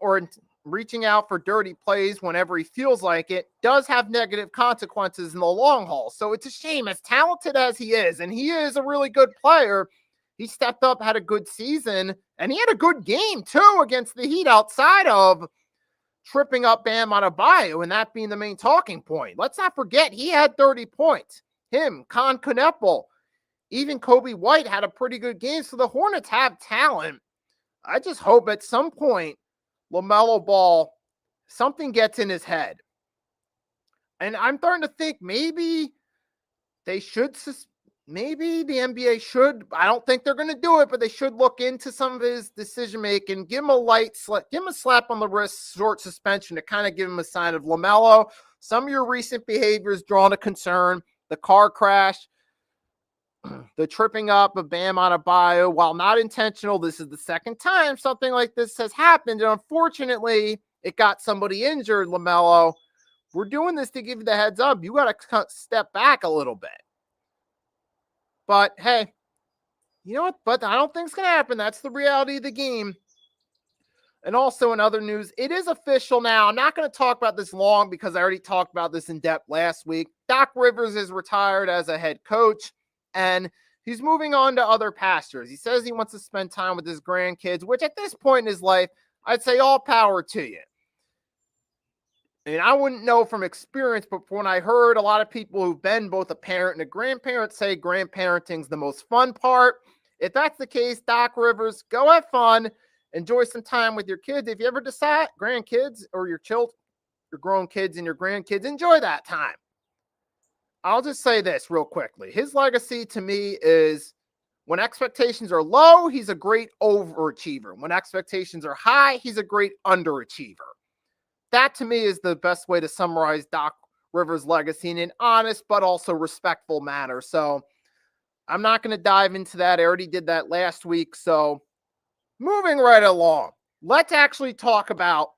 or reaching out for dirty plays whenever he feels like it, does have negative consequences in the long haul. So it's a shame, as talented as he is, and he is a really good player, he stepped up, had a good season, and he had a good game too against the Heat outside of tripping up Bam Adebayo and that being the main talking point. Let's not forget he had 30 points. Him, Con Kneppel, even Kobe White had a pretty good game. So the Hornets have talent. I just hope at some point LaMelo Ball, something gets in his head. And I'm starting to think maybe they should, maybe the NBA should, I don't think they're going to do it, but they should look into some of his decision making, give him a light slap, give him a slap on the wrist, short suspension to kind of give him a sign of LaMelo. Some of your recent behaviors drawn a concern. The car crash, the tripping up of Bam Adebayo, while not intentional, this is the second time something like this has happened. And unfortunately, it got somebody injured, LaMelo. We're doing this to give you the heads up. You got to step back a little bit. But hey, you know what? But I don't think it's going to happen. That's the reality of the game. And also in other news, it is official now. I'm not going to talk about this long because I already talked about this in depth last week. Doc Rivers is retired as a head coach, and he's moving on to other pastures. He says he wants to spend time with his grandkids, which at this point in his life, I'd say all power to you. And I wouldn't know from experience, but when I heard a lot of people who've been both a parent and a grandparent say grandparenting's the most fun part. If that's the case, Doc Rivers, go have fun. Enjoy some time with your kids. If you ever decide, grandkids or your children, your grown kids and your grandkids, enjoy that time. I'll just say this real quickly. His legacy to me is when expectations are low, he's a great overachiever. When expectations are high, he's a great underachiever. That to me is the best way to summarize Doc Rivers' legacy in an honest but also respectful manner. So I'm not going to dive into that. I already did that last week. So moving right along, let's actually talk about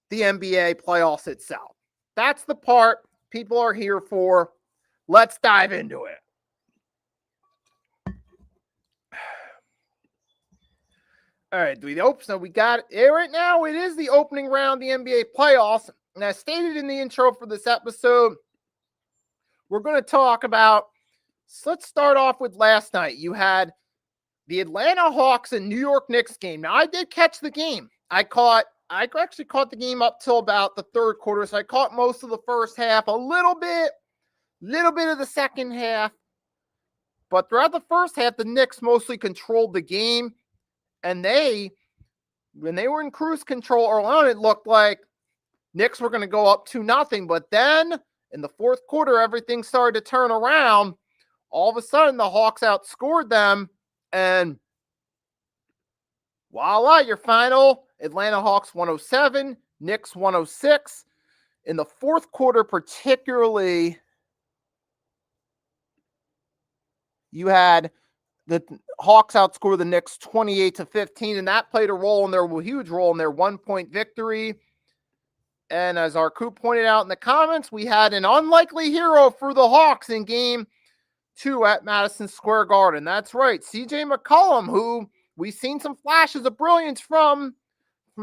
the NBA playoffs itself. That's the part people are here for. Let's dive into it. All right, so we got it right now. It is the opening round of the NBA playoffs. And as stated in the intro for this episode, we're going to talk about, so let's start off with last night. You had the Atlanta Hawks and New York Knicks game. Now, I did catch the game. I actually caught the game up till about the third quarter. So I caught most of the first half, a little bit of the second half. But throughout the first half, the Knicks mostly controlled the game. And when they were in cruise control early on, it looked like Knicks were going to go up 2-0. But then in the fourth quarter, everything started to turn around. All of a sudden, the Hawks outscored them. And voila, your final, Atlanta Hawks 107, Knicks 106. In the fourth quarter particularly, you had the Hawks outscore the Knicks 28-15, and that played a huge role in their 1-point victory. And as our Coop pointed out in the comments, we had an unlikely hero for the Hawks in game 2 at Madison Square Garden. That's right, CJ McCollum, who we've seen some flashes of brilliance from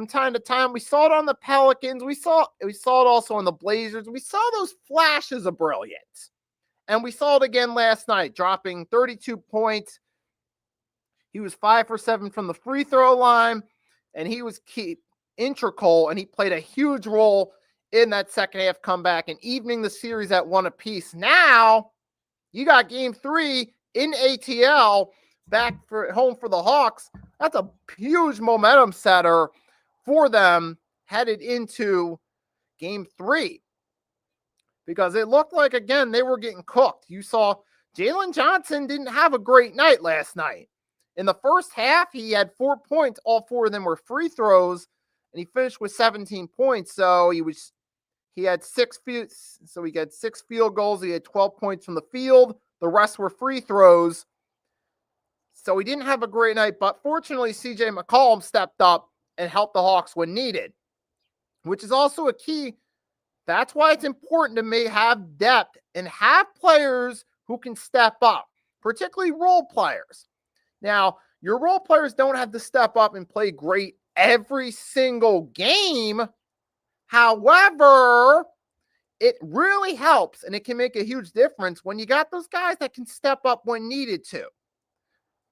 time to time. We saw it on the Pelicans. We saw it also on the Blazers. We saw those flashes of brilliance. And we saw it again last night, dropping 32 points. He was 5 for 7 from the free throw line, and he was integral, and he played a huge role in that second half comeback and evening the series at 1 apiece. Now, you got game 3 in ATL back for home for the Hawks. That's a huge momentum setter for them headed into game 3. because it looked like, again, they were getting cooked. You saw Jalen Johnson didn't have a great night last night. In the first half, he had 4 points. All 4 of them were free throws, and he finished with 17 points. So he had 6 field goals. He had 12 points from the field. The rest were free throws. So he didn't have a great night, but fortunately, CJ McCollum stepped up and helped the Hawks when needed, which is also a key. That's why it's important to have depth and have players who can step up, particularly role players. Now, your role players don't have to step up and play great every single game. However, it really helps, and it can make a huge difference when you got those guys that can step up when needed to.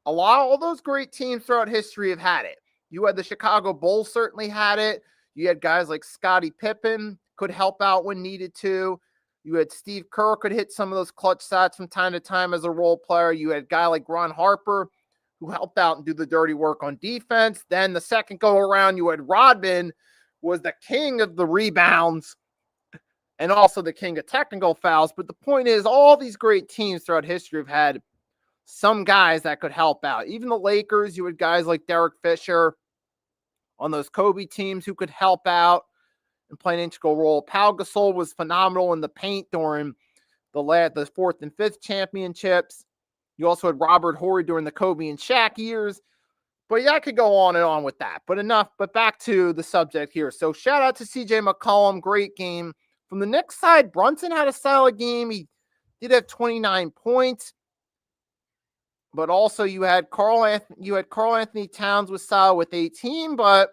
All those great teams throughout history have had it. You had the Chicago Bulls certainly had it. You had guys like Scottie Pippen could help out when needed to. You had Steve Kerr could hit some of those clutch shots from time to time as a role player. You had a guy like Ron Harper who helped out and do the dirty work on defense. Then the second go around, you had Rodman, was the king of the rebounds and also the king of technical fouls. But the point is, all these great teams throughout history have had some guys that could help out. Even the Lakers, you had guys like Derek Fisher on those Kobe teams who could help out and play an integral role. Pau Gasol was phenomenal in the paint during the 4th and 5th championships. You also had Robert Horry during the Kobe and Shaq years. But yeah, I could go on and on with that. But back to the subject here. So shout out to CJ McCollum. Great game. From the Knicks side, Brunson had a solid game. He did have 29 points. But also you had Karl Anthony Towns was solid with 18. But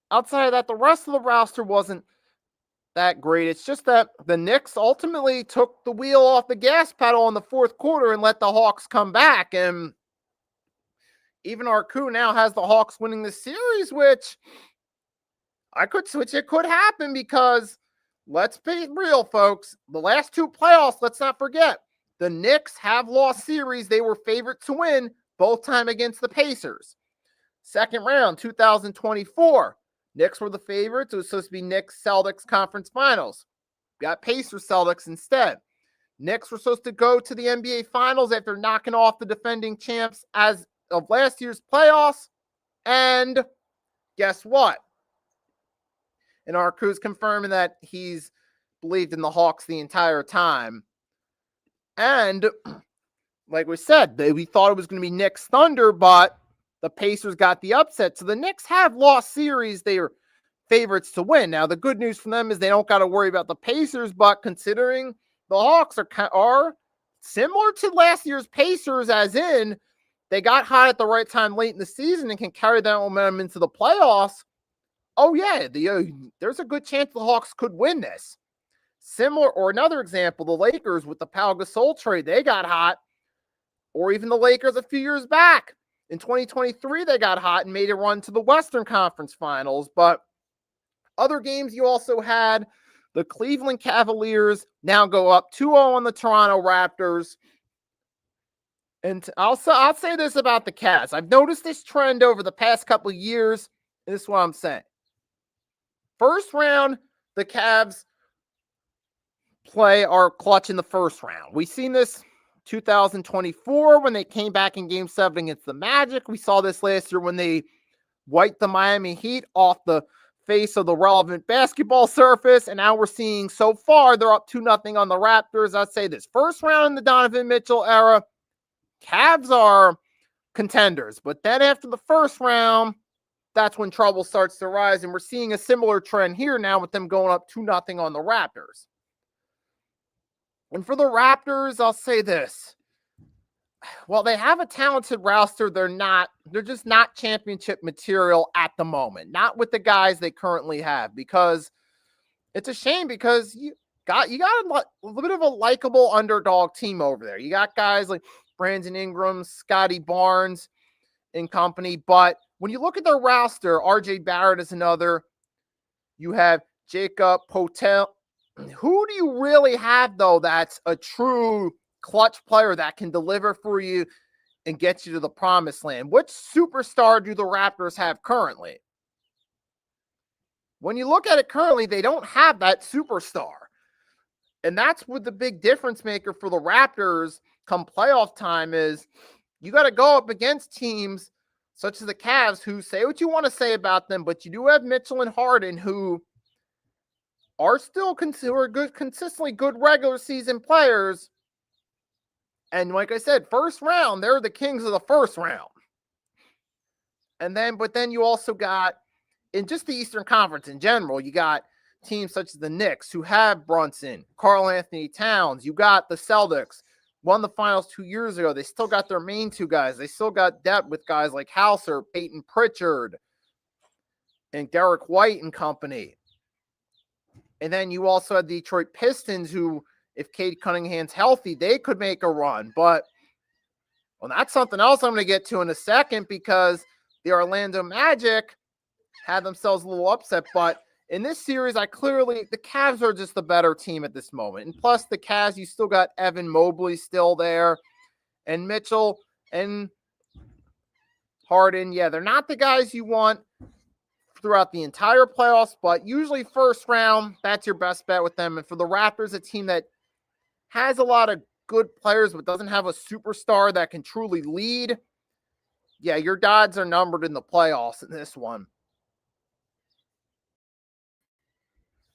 outside of that, the rest of the roster wasn't that great. It's just that the Knicks ultimately took the wheel off the gas pedal in the fourth quarter and let the Hawks come back. And even Arku now has the Hawks winning the series, which it could happen because let's be real, folks. The last 2 playoffs, let's not forget, the Knicks have lost series they were favored to win, both time against the Pacers. Second round, 2024. Knicks were the favorites. It was supposed to be Knicks-Celtics conference finals. Got Pacers-Celtics instead. Knicks were supposed to go to the NBA Finals after knocking off the defending champs as of last year's playoffs. And guess what? And Arku's confirming that he's believed in the Hawks the entire time. And like we said, we thought it was going to be Knicks Thunder, but the Pacers got the upset. So the Knicks have lost series they are favorites to win. Now, the good news for them is they don't got to worry about the Pacers, but considering the Hawks are similar to last year's Pacers, as in they got hot at the right time late in the season and can carry that momentum into the playoffs. Oh, yeah, there's a good chance the Hawks could win this. Similar, or another example, the Lakers with the Pau Gasol trade, they got hot. Or even the Lakers a few years back. In 2023, they got hot and made a run to the Western Conference Finals. But other games you also had, the Cleveland Cavaliers now go up 2-0 on the Toronto Raptors. And I'll say this about the Cavs. I've noticed this trend over the past couple of years, and this is what I'm saying. First round, the Cavs are clutch in the first round. We've seen this 2024 when they came back in Game 7 against the Magic. We saw this last year when they wiped the Miami Heat off the face of the relevant basketball surface. And now we're seeing so far they're up 2-0 on the Raptors. I'd say this first round in the Donovan Mitchell era, Cavs are contenders. But then after the first round, that's when trouble starts to rise. And we're seeing a similar trend here now with them going up 2-0 on the Raptors. And for the Raptors, I'll say this. Well, they have a talented roster. They're just not championship material at the moment. Not with the guys they currently have, because it's a shame because you got a little bit of a likable underdog team over there. You got guys like Brandon Ingram, Scotty Barnes and company. But when you look at their roster, RJ Barrett is another. You have Jacob Poeltl. Who do you really have, though, that's a true clutch player that can deliver for you and get you to the promised land? Which superstar do the Raptors have currently? When you look at it currently, they don't have that superstar. And that's what the big difference maker for the Raptors come playoff time is you got to go up against teams such as the Cavs who say what you want to say about them, but you do have Mitchell and Harden who are still good, consistently good regular season players. And like I said, first round, they're the kings of the first round. But then you also got, in just the Eastern Conference in general, you got teams such as the Knicks who have Brunson, Karl Anthony Towns. You got the Celtics, won the finals 2 years ago. They still got their main two guys. They still got depth with guys like Hauser, Peyton Pritchard, and Derek White and company. And then you also had the Detroit Pistons who, if Cade Cunningham's healthy, they could make a run. But, well, that's something else I'm going to get to in a second because the Orlando Magic had themselves a little upset. But in this series, the Cavs are just the better team at this moment. And plus the Cavs, you still got Evan Mobley still there. And Mitchell and Harden. Yeah, they're not the guys you want throughout the entire playoffs, but usually first round, that's your best bet with them. And for the Raptors, a team that has a lot of good players but doesn't have a superstar that can truly lead, yeah, your odds are numbered in the playoffs in this one.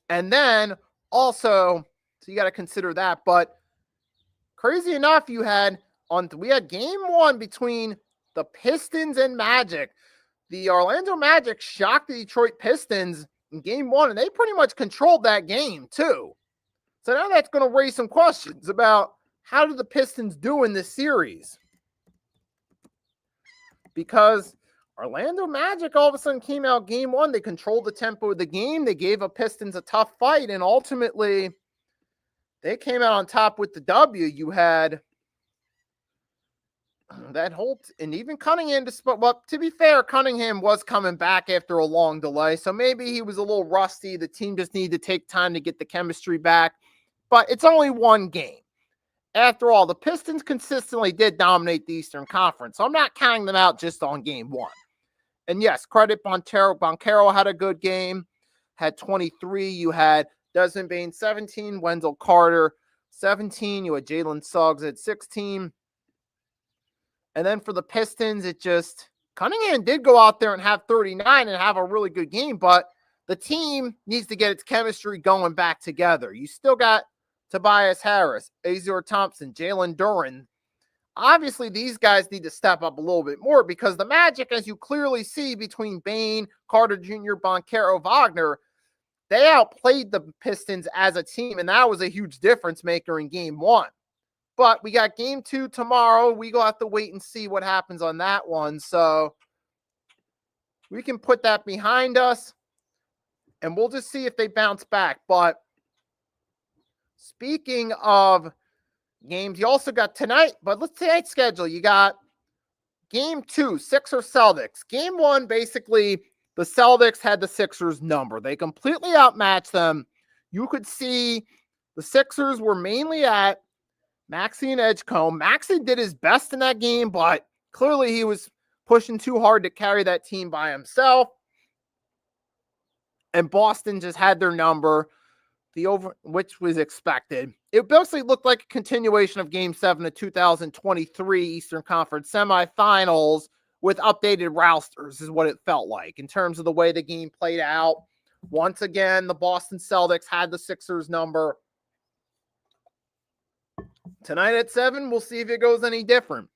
And then also, so you got to consider that, but crazy enough, we had game one between the Pistons and Magic. The Orlando Magic shocked the Detroit Pistons in game one, and they pretty much controlled that game too. So now that's going to raise some questions about how did the Pistons do in this series? Because Orlando Magic all of a sudden came out game one. They controlled the tempo of the game. They gave the Pistons a tough fight, and ultimately they came out on top with the W. You had that whole, and even Cunningham, to be fair, Cunningham was coming back after a long delay, so maybe he was a little rusty. The team just needed to take time to get the chemistry back, but it's only one game. After all, the Pistons consistently did dominate the Eastern Conference, so I'm not counting them out just on game one. And yes, credit Boncaro. Boncaro had a good game, had 23. You had Desmond Bane 17, Wendell Carter 17. You had Jalen Suggs at 16. And then for the Pistons, Cunningham did go out there and have 39 and have a really good game, but the team needs to get its chemistry going back together. You still got Tobias Harris, Azor Thompson, Jalen Duren. Obviously, these guys need to step up a little bit more because the Magic, as you clearly see between Bane, Carter Jr., Boncaro, Wagner, they outplayed the Pistons as a team, and that was a huge difference maker in game one. But we got game two tomorrow. We will have to wait and see what happens on that one. So we can put that behind us, and we'll just see if they bounce back. But speaking of games, you also got tonight, but let's say tonight's schedule. You got game two, Sixers Celtics. Game one, basically, the Celtics had the Sixers number. They completely outmatched them. You could see the Sixers were mainly at Maxey and Edgecombe. Maxey did his best in that game, but clearly he was pushing too hard to carry that team by himself. And Boston just had their number, which was expected. It basically looked like a continuation of Game 7 of 2023 Eastern Conference semifinals with updated rosters is what it felt like in terms of the way the game played out. Once again, the Boston Celtics had the Sixers number. Tonight at 7, we'll see if it goes any different.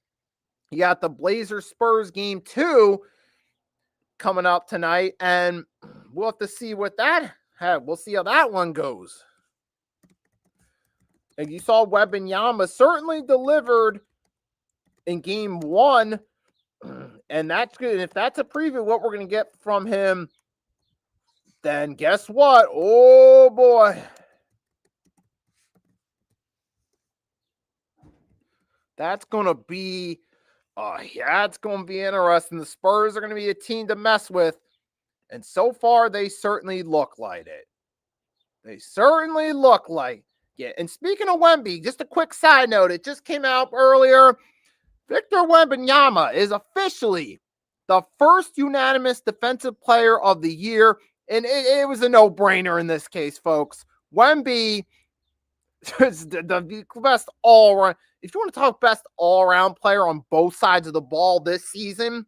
You got the Blazers-Spurs game 2 coming up tonight, and we'll have to see we'll see how that one goes. And you saw Wembanyama certainly delivered in game 1, and that's good. If that's a preview of what we're going to get from him, then guess what? Oh, boy. That's going to be, it's going to be interesting. The Spurs are going to be a team to mess with. And so far, they certainly look like it. They certainly look like it. And speaking of Wemby, just a quick side note. It just came out earlier. Victor Wembanyama is officially the first unanimous defensive player of the year. And it was a no-brainer in this case, folks. Wemby Just the best all-around. If you want to talk best all-around player on both sides of the ball this season,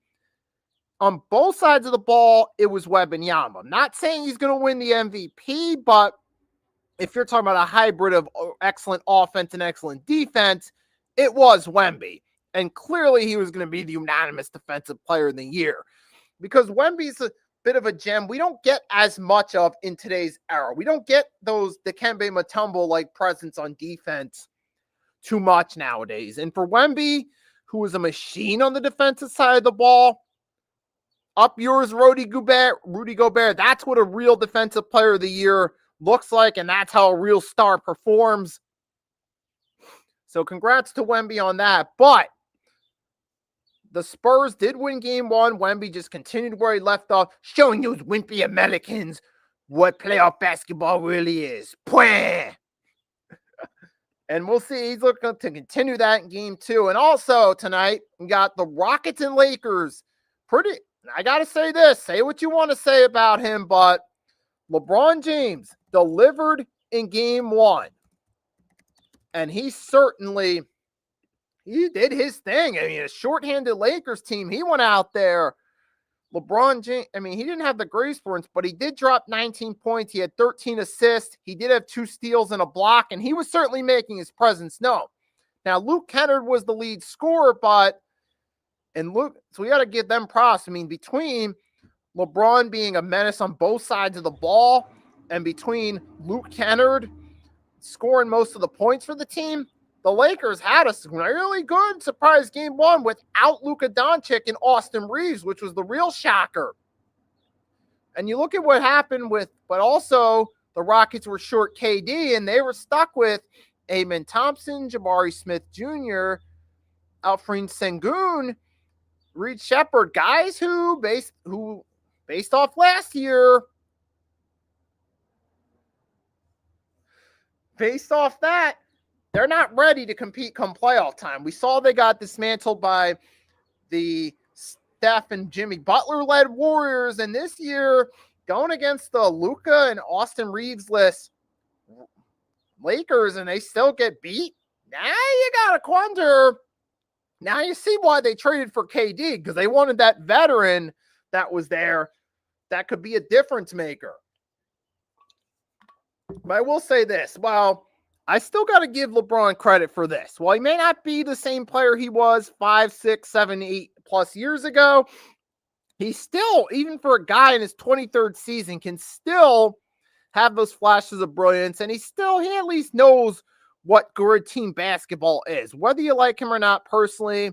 on both sides of the ball, it was Wembanyama. I'm not saying he's going to win the MVP, but if you're talking about a hybrid of excellent offense and excellent defense, it was Wemby. And clearly he was going to be the unanimous defensive player of the year because Wemby's a bit of a gem we don't get as much of in today's era. We don't get those Dikembe Mutombo-like presence on defense too much nowadays. And for Wemby, who was a machine on the defensive side of the ball, up yours, Rudy Gobert. That's what a real defensive player of the year looks like, and that's how a real star performs. So congrats to Wemby on that. But the Spurs did win game one. Wemby just continued where he left off, showing those wimpy Americans what playoff basketball really is. Point. And we'll see. He's looking to continue that in game two. And also tonight, we got the Rockets and Lakers. I got to say this. Say what you want to say about him, but LeBron James delivered in game one. And he did his thing. I mean, a shorthanded Lakers team, he went out there. LeBron James, he didn't have the greatest performance, but he did drop 19 points. He had 13 assists. He did have 2 steals and a block, and he was certainly making his presence known. Now, Luke Kennard was the lead scorer, so we got to give them props. Between LeBron being a menace on both sides of the ball and between Luke Kennard scoring most of the points for the team, the Lakers had a really good surprise game one without Luka Doncic and Austin Reeves, which was the real shocker. And you look at what happened but also the Rockets were short KD, and they were stuck with Amen Thompson, Jabari Smith Jr., Alfred Sengun, Reed Shepard, guys who based off last year, based off that, they're not ready to compete come playoff time. We saw they got dismantled by the Steph and Jimmy Butler-led Warriors, and this year, going against the Luka and Austin Reeves-less Lakers, and they still get beat. Now you got to wonder. Now you see why they traded for KD, because they wanted that veteran that was there that could be a difference maker. But I will say this. Well, I still got to give LeBron credit for this. While he may not be the same player he was 5, 6, 7, 8 plus years ago, he still, even for a guy in his 23rd season, can still have those flashes of brilliance. And he at least knows what good team basketball is. Whether you like him or not personally,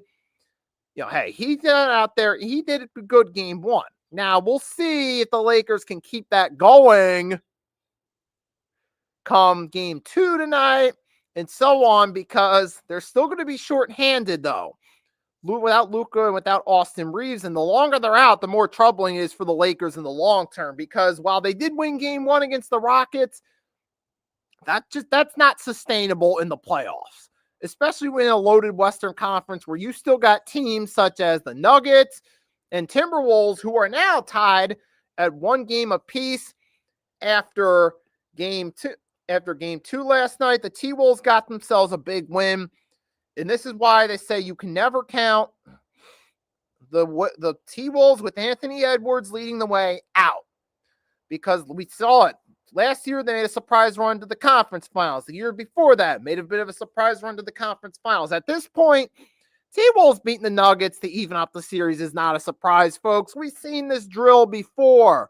hey, he did out there. He did a good game one. Now, we'll see if the Lakers can keep that going come game two tonight and so on, because they're still going to be shorthanded, though, without Luka and without Austin Reeves. And the longer they're out, the more troubling it is for the Lakers in the long term, because while they did win game one against the Rockets, that's not sustainable in the playoffs, especially in a loaded Western Conference where you still got teams such as the Nuggets and Timberwolves, who are now tied at 1 game apiece after game two. After game 2 last night, the T-Wolves got themselves a big win. And this is why they say you can never count the T-Wolves with Anthony Edwards leading the way out. Because we saw it. Last year, they made a surprise run to the conference finals. The year before that, made a bit of a surprise run to the conference finals. At this point, T-Wolves beating the Nuggets to even up the series is not a surprise, folks. We've seen this drill before.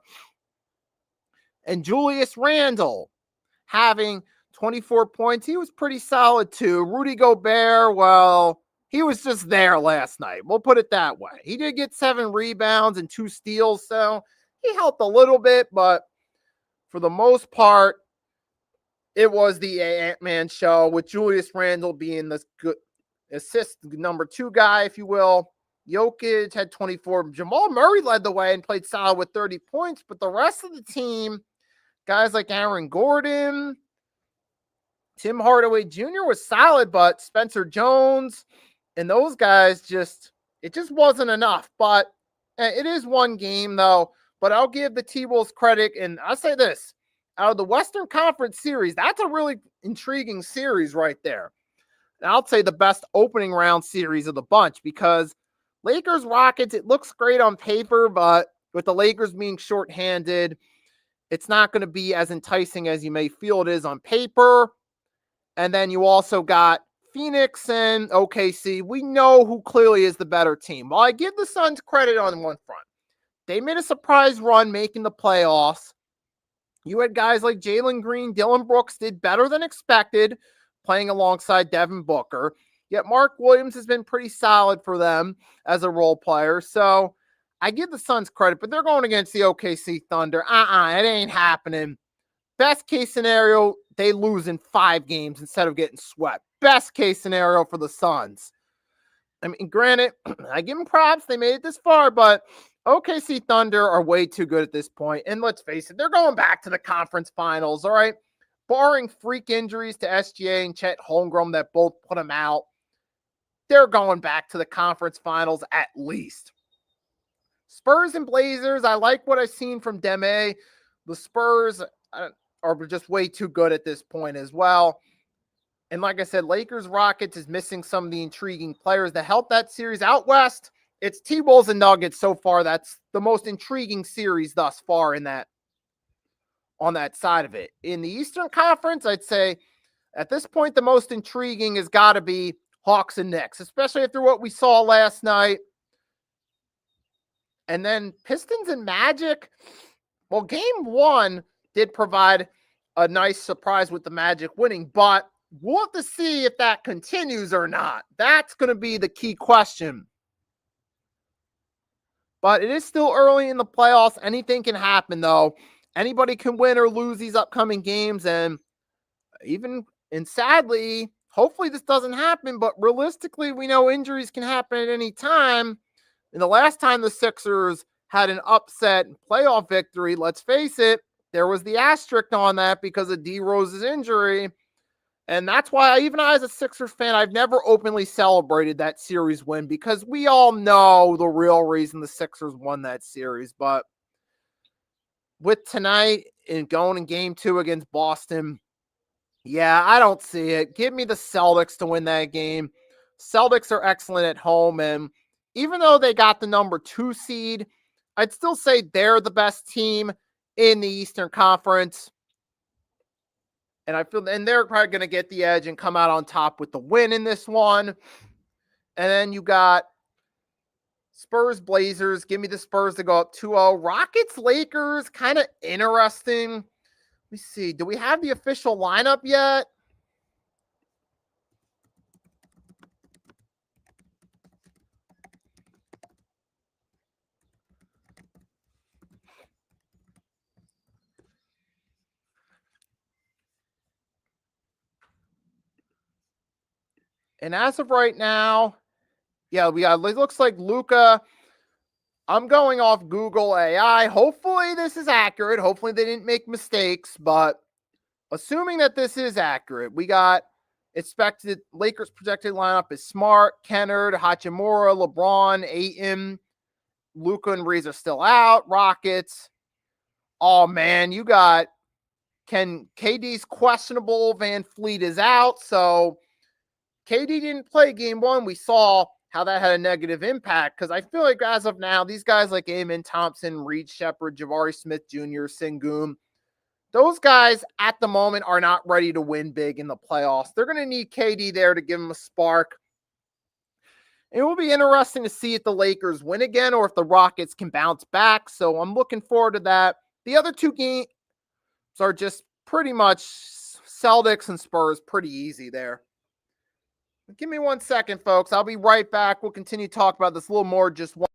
And Julius Randle having 24 points. He was pretty solid too. Rudy Gobert, well, he was just there last night. We'll put it that way. He did get 7 rebounds and 2 steals, so he helped a little bit, but for the most part, it was the Ant-Man show, with Julius Randle being this good assist number 2 guy, if you will. Jokic had 24. Jamal Murray led the way and played solid with 30 points, but the rest of the team, guys like Aaron Gordon, Tim Hardaway Jr. was solid, but Spencer Jones and those guys it just wasn't enough. But it is 1 game, though. But I'll give the T-Wolves credit, and I'll say this. out of the Western Conference series, that's a really intriguing series right there. And I'll say the best opening round series of the bunch because Lakers Rockets, it looks great on paper, but with the Lakers being shorthanded, it's not going to be as enticing as you may feel it is on paper. And then you also got Phoenix and OKC. We know who clearly is the better team. While I give the Suns credit on one front, they made a surprise run making the playoffs. You had guys like Jalen Green, Dylan Brooks did better than expected, playing alongside Devin Booker. Yet Mark Williams has been pretty solid for them as a role player. So I give the Suns credit, but they're going against the OKC Thunder. It ain't happening. Best case scenario, they lose in 5 games instead of getting swept. Best case scenario for the Suns. I mean, granted, I give them props. They made it this far, but OKC Thunder are way too good at this point. And let's face it, they're going back to the conference finals, all right? Barring freak injuries to SGA and Chet Holmgren that both put them out, they're going back to the conference finals at least. Spurs and Blazers, I like what I've seen from Deme. The Spurs are just way too good at this point as well. And like I said, Lakers Rockets is missing some of the intriguing players that help that series. Out west, it's T-Wolves and Nuggets so far. That's the most intriguing series thus far in that on that side of it. In the Eastern Conference, I'd say at this point the most intriguing has got to be Hawks and Knicks, especially after what we saw last night. And then Pistons and Magic. Well, game 1 did provide a nice surprise with the Magic winning, but we'll have to see if that continues or not. That's going to be the key question. But it is still early in the playoffs. Anything can happen, though. Anybody can win or lose these upcoming games. And sadly, hopefully this doesn't happen, but realistically, we know injuries can happen at any time. And the last time the Sixers had an upset playoff victory, let's face it, there was the asterisk on that because of D Rose's injury. And that's why even as a Sixers fan, I've never openly celebrated that series win because we all know the real reason the Sixers won that series. But with tonight and going in game 2 against Boston, yeah, I don't see it. Give me the Celtics to win that game. Celtics are excellent at home. And even though they got the number 2 seed, I'd still say they're the best team in the Eastern Conference. And they're probably going to get the edge and come out on top with the win in this one. And then you got Spurs, Blazers. Give me the Spurs to go up 2-0. Rockets, Lakers, kind of interesting. Let me see. Do we have the official lineup yet? And as of right now, yeah, it looks like Luka. I'm going off Google AI. Hopefully this is accurate. Hopefully they didn't make mistakes, but assuming that this is accurate, we got expected Lakers projected lineup is Smart, Kennard, Hachimura, LeBron, Ayton, Luka and Reeves are still out. Rockets. Oh man, you got KD's questionable. Van Fleet is out, so KD didn't play game 1. We saw how that had a negative impact because I feel like as of now, these guys like Amen Thompson, Reed Shepard, Jabari Smith Jr., Sengun, those guys at the moment are not ready to win big in the playoffs. They're going to need KD there to give them a spark. It will be interesting to see if the Lakers win again or if the Rockets can bounce back. So I'm looking forward to that. The other 2 games are just pretty much Celtics and Spurs, pretty easy there. Give me 1 second, folks. I'll be right back. We'll continue to talk about this a little more just one.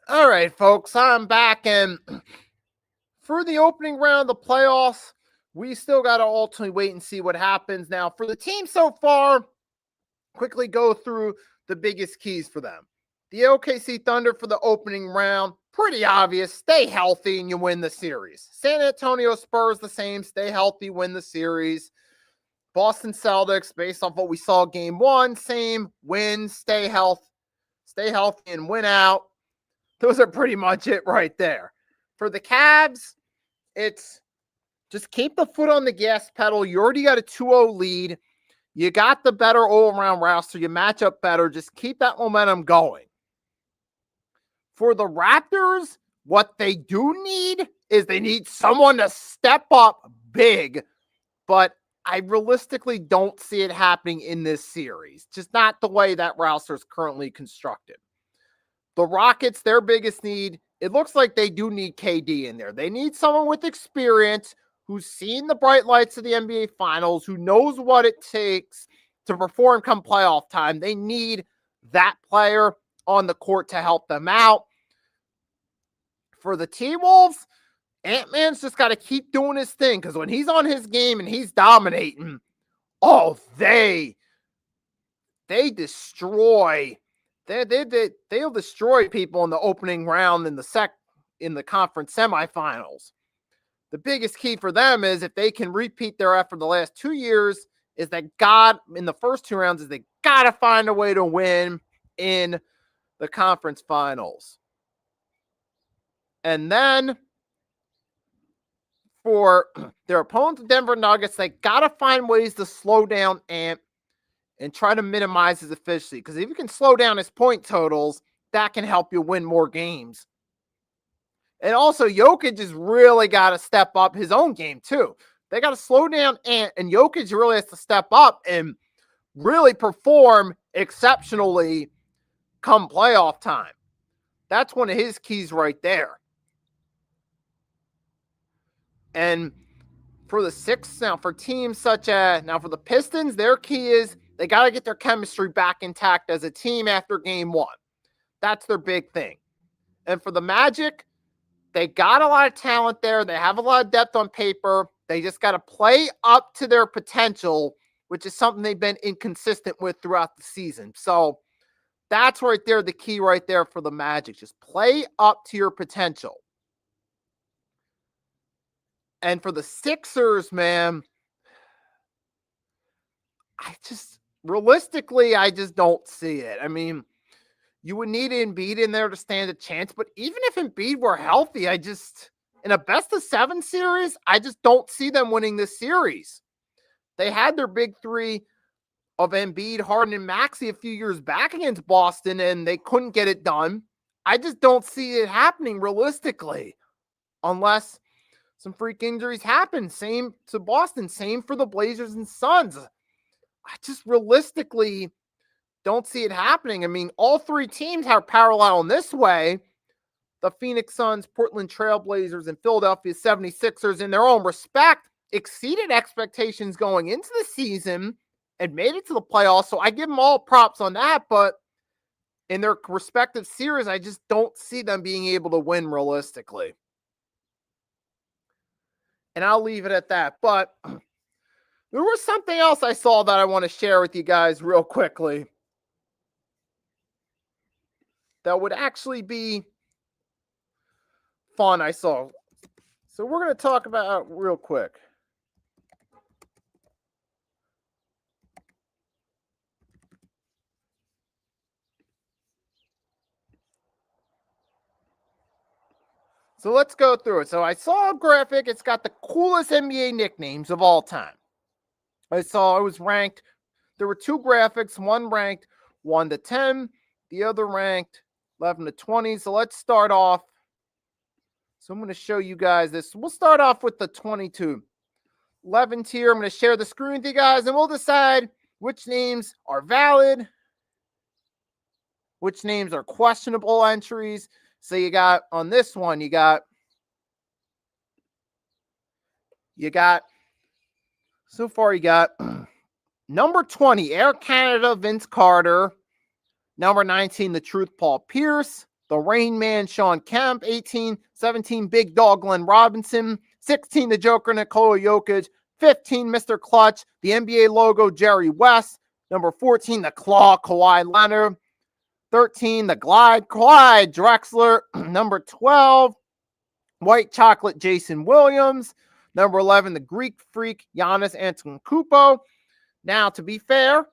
All right, folks, I'm back, and for the opening round of the playoffs, we still got to ultimately wait and see what happens. Now, for the team so far, quickly go through the biggest keys for them. The OKC Thunder for the opening round, pretty obvious. Stay healthy and you win the series. San Antonio Spurs, the same. Stay healthy, win the series. Boston Celtics, based off what we saw game one, same. Win, stay healthy, and win out. Those are pretty much it right there. For the Cavs, it's just keep the foot on the gas pedal. You already got a 2-0 lead. You got the better all-around roster. You match up better. Just keep that momentum going. For the Raptors, what they do need is they need someone to step up big, but I realistically don't see it happening in this series. Just not the way that roster is currently constructed. The Rockets, their biggest need, it looks like they do need KD in there. They need someone with experience who's seen the bright lights of the NBA Finals, who knows what it takes to perform come playoff time. They need that player on the court to help them out. For the T-Wolves, Ant-Man's just got to keep doing his thing, because when he's on his game and he's dominating, they destroy. They'll destroy people in the opening round in the conference semifinals. The biggest key for them is if they can repeat their effort the last 2 years, is that in the first 2 rounds, is they got to find a way to win in the conference finals. And then for their opponent, the Denver Nuggets, they got to find ways to slow down Ant and try to minimize his efficiency. Because if you can slow down his point totals, that can help you win more games. And also, Jokic has really got to step up his own game, too. They got to slow down Ant, and Jokic really has to step up and really perform exceptionally come playoff time. That's one of his keys right there. And for the Sixers, now for teams such as, now for the Pistons, their key is they got to get their chemistry back intact as a team after game one. That's their big thing. And for the Magic, they got a lot of talent there. They have a lot of depth on paper. They just got to play up to their potential, which is something they've been inconsistent with throughout the season. So that's right there, the key right there for the Magic. Just play up to your potential. And for the Sixers, man, realistically, I just don't see it. I mean, you would need Embiid in there to stand a chance, but even if Embiid were healthy, in a best-of-7 series, I just don't see them winning this series. They had their big three of Embiid, Harden, and Maxey a few years back against Boston, and they couldn't get it done. I just don't see it happening realistically, unless some freak injuries happen. Same to Boston. Same for the Blazers and Suns. I just realistically don't see it happening. I mean, all three teams are parallel in this way. The Phoenix Suns, Portland Trailblazers, and Philadelphia 76ers, in their own respect, exceeded expectations going into the season and made it to the playoffs. So I give them all props on that. But in their respective series, I just don't see them being able to win realistically. And I'll leave it at that. But there was something else I saw that I want to share with you guys real quickly that would actually be fun, I saw. So we're going to talk about it real quick. So let's go through it. So I saw a graphic. It's got the coolest NBA nicknames of all time. I saw it was ranked. There were 2 graphics. One ranked 1 to 10. The other ranked 11 to 20. So let's start off. So I'm going to show you guys this. We'll start off with the 22. 11 tier. I'm going to share the screen with you guys, and we'll decide which names are valid, which names are questionable entries. So you got on this one, you got so far you got number 20, Air Canada, Vince Carter. Number 19, The Truth, Paul Pierce. the Rain Man, Sean Kemp. 18, 17, Big Dog, Glenn Robinson. 16, the Joker, Nikola Jokic. 15, Mr. Clutch, the NBA logo, Jerry West. Number 14, the Claw, Kawhi Leonard. 13, the Glide, Clyde Drexler. Number 12, White Chocolate, Jason Williams. Number 11, the Greek Freak, Giannis Antetokounmpo. Now, to be fair,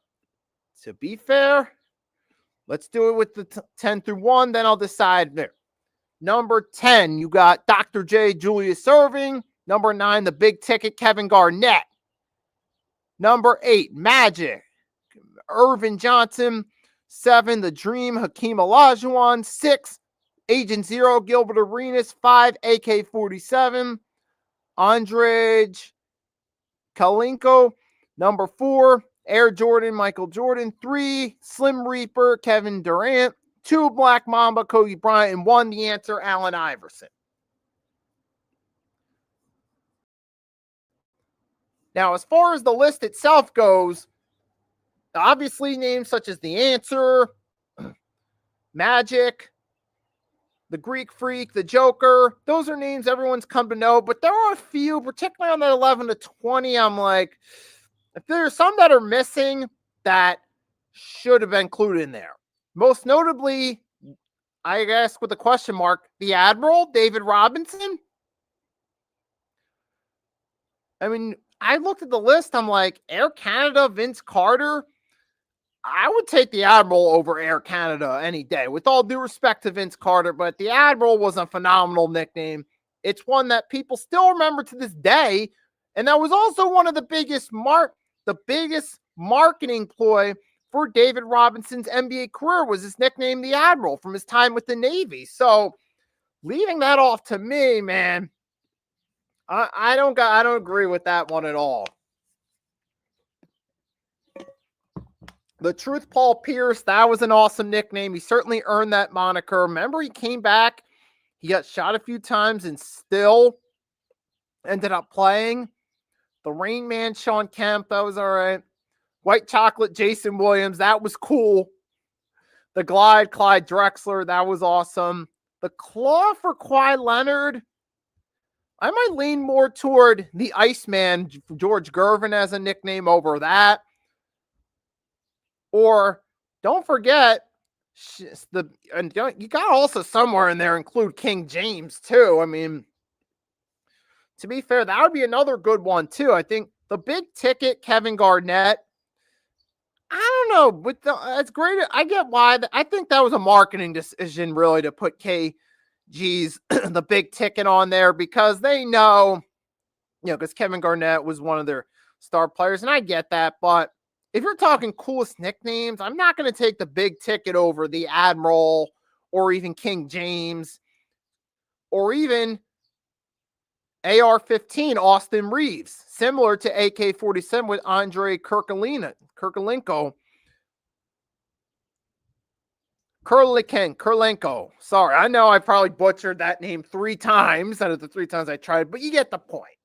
let's do it with the 10 through 1, then I'll decide there. Number 10, you got Dr. J, Julius Erving. Number 9, the big ticket, Kevin Garnett. Number 8, Magic, Irvin Johnson. 7, the Dream, Hakeem Olajuwon. 6, Agent Zero, Gilbert Arenas. 5, AK-47, Andrej Kalinko. Number 4, Air Jordan, Michael Jordan. 3, Slim Reaper, Kevin Durant. 2, Black Mamba, Kobe Bryant. And 1, the answer, Allen Iverson. Now, as far as the list itself goes, obviously names such as The Answer, Magic, the Greek Freak, the Joker, those are names everyone's come to know, but there are a few, particularly on that 11 to 20, I'm like, if there's some that are missing that should have been included in there. Most notably, I guess with a question mark, the Admiral, David Robinson. I mean, I looked at the list, I'm like, Air Canada, Vince Carter. I would take the Admiral over Air Canada any day, with all due respect to Vince Carter, but the Admiral was a phenomenal nickname. It's one that people still remember to this day, and that was also one of the biggest marketing ploy for David Robinson's NBA career was his nickname, the Admiral, from his time with the Navy. So leaving that off to me, man, I don't agree with that one at all. The Truth, Paul Pierce, that was an awesome nickname. He certainly earned that moniker. Remember, he came back, he got shot a few times and still ended up playing. The Rain Man, Sean Kemp, that was all right. White Chocolate, Jason Williams, that was cool. The Glide, Clyde Drexler, that was awesome. The Claw for Kawhi Leonard, I might lean more toward the Iceman, George Gervin, as a nickname over that. Or don't forget, you got also somewhere in there include King James too. I mean, to be fair, that would be another good one too. I think the big ticket, Kevin Garnett. I don't know, but it's great. I get why. I think that was a marketing decision, really, to put KG's the big ticket on there because they know, because Kevin Garnett was one of their star players, and I get that. But if you're talking coolest nicknames, I'm not going to take the big ticket over the Admiral or even King James or even AR-15, Austin Reeves, similar to AK-47 with Andrej Kurlenko. Sorry, I know I probably butchered that name 3 times out of the 3 times I tried, but you get the point.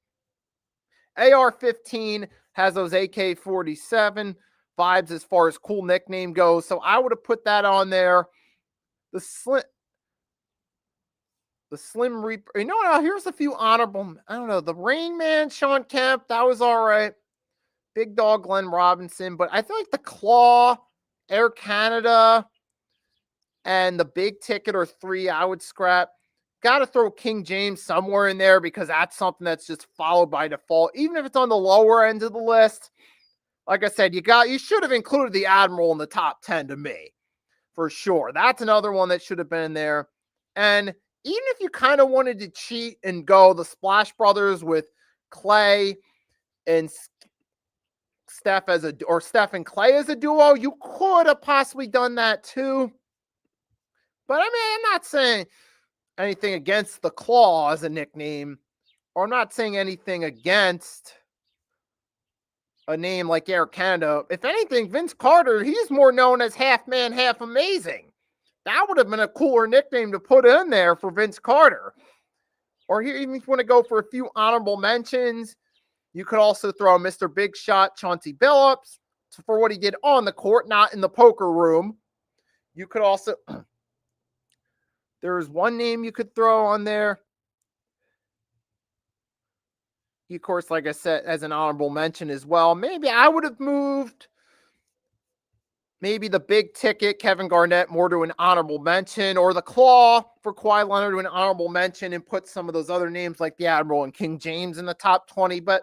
AR-15 has those AK-47 vibes as far as cool nickname goes, so I would have put that on there. The Slim Reaper. You know what? Here's a few honorable. I don't know. The Rain Man, Sean Kemp. That was all right. Big Dog, Glenn Robinson. But I feel like the Claw, Air Canada, and the big ticket are 3 I would scrap. Got to throw King James somewhere in there because that's something that's just followed by default. Even if it's on the lower end of the list. Like I said, you should have included the Admiral in the top 10 to me. For sure. That's another one that should have been in there. And even if you kind of wanted to cheat and go the Splash Brothers with Clay and Steph Steph and Clay as a duo, you could have possibly done that too. But I mean, I'm not saying anything against the Claw as a nickname, or I'm not saying anything against a name like Air Canada. If anything, Vince Carter, he's more known as half man, half amazing. That would have been a cooler nickname to put in there for Vince Carter. Or here, even if you want to go for a few honorable mentions, you could also throw Mr. Big Shot, Chauncey Billups, for what he did on the court, not in the poker room. You could also There's one name you could throw on there. He, of course, like I said, as an honorable mention as well. Maybe I would have moved maybe the big ticket Kevin Garnett more to an honorable mention, or the claw for Kawhi Leonard to an honorable mention, and put some of those other names like the Admiral and King James in the top 20. But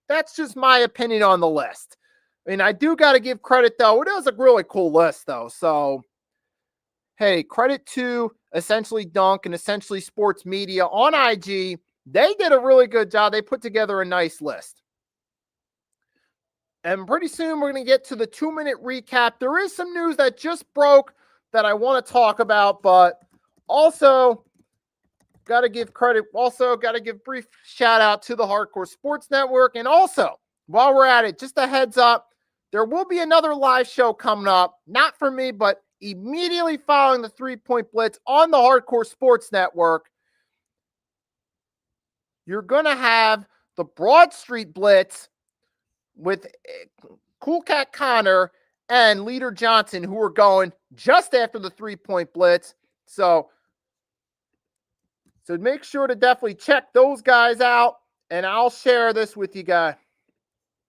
that's just my opinion on the list. I mean, I do got to give credit, though. It is a really cool list, though. So, hey, credit to Essentially Dunk and Essentially Sports Media on IG. They did a really good job. They put together a nice list. And pretty soon we're going to get to the 2-minute recap. There is some news that just broke that I want to talk about, but also got to give credit. Also got to give brief shout out to the Hardcore Sports Network. And also, while we're at it, just a heads up, there will be another live show coming up, not for me, but immediately following the 3-Point Blitz on the Hardcore Sports Network. You're going to have the Broad Street Blitz with Cool Cat Connor and Leader Johnson, who are going just after the 3-Point Blitz. So make sure to definitely check those guys out, and I'll share this with you guys.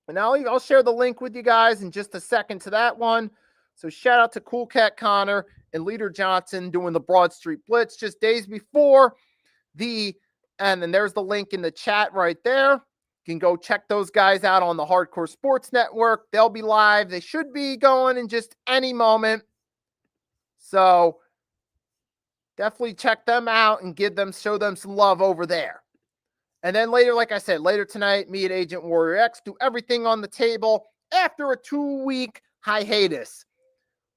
And I'll share the link with you guys in just a second to that one. So shout out to Cool Cat Connor and Leader Johnson doing the Broad Street Blitz just days before and then there's the link in the chat right there. You can go check those guys out on the Hardcore Sports Network. They'll be live. They should be going in just any moment. So definitely check them out and show them some love over there. And then later, like I said, later tonight, me and Agent Warrior X do everything on the table after a 2-week hiatus.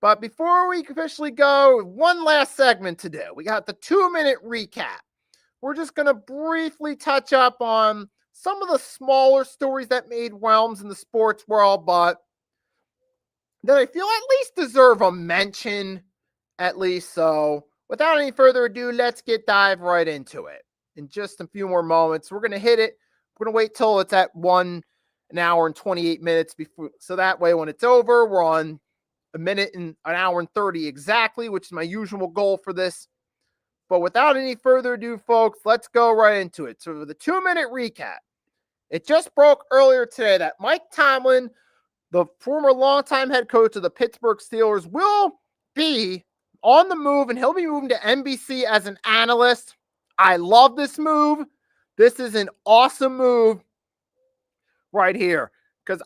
But before we officially go, one last segment to do. We got the 2-minute recap. We're just going to briefly touch up on some of the smaller stories that made realms in the sports world, but that I feel at least deserve a mention, at least. So without any further ado, let's dive right into it. In just a few more moments, we're going to hit it. We're going to wait till it's at an hour and 28 minutes before. So that way, when it's over, we're on a minute and an hour and 30 exactly, which is my usual goal for this. But without any further ado, folks, let's go right into it. So the 2-minute recap. It just broke earlier today that Mike Tomlin, the former longtime head coach of the Pittsburgh Steelers, will be on the move, and he'll be moving to NBC as an analyst. I love this move. This is an awesome move right here. Because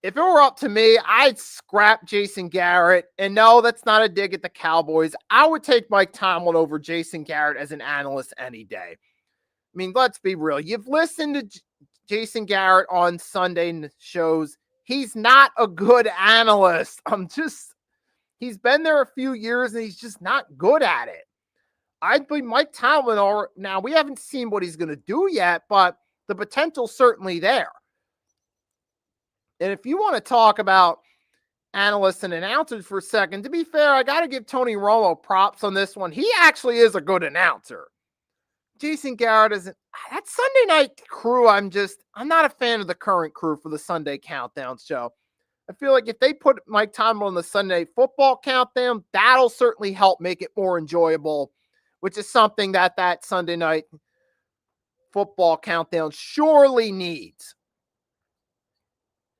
if it were up to me, I'd scrap Jason Garrett. And no, that's not a dig at the Cowboys. I would take Mike Tomlin over Jason Garrett as an analyst any day. I mean, let's be real. You've listened to Jason Garrett on Sunday shows. He's not a good analyst. He's been there a few years and he's just not good at it. I'd be Mike Tomlin. Now, we haven't seen what he's going to do yet, but the potential's certainly there. And if you want to talk about analysts and announcers for a second, to be fair, I got to give Tony Romo props on this one. He actually is a good announcer. Jason Garrett isn't. That Sunday night crew, I'm not a fan of the current crew for the Sunday Countdown show. I feel like if they put Mike Tomlin on the Sunday Football Countdown, that'll certainly help make it more enjoyable, which is something that Sunday night Football Countdown surely needs.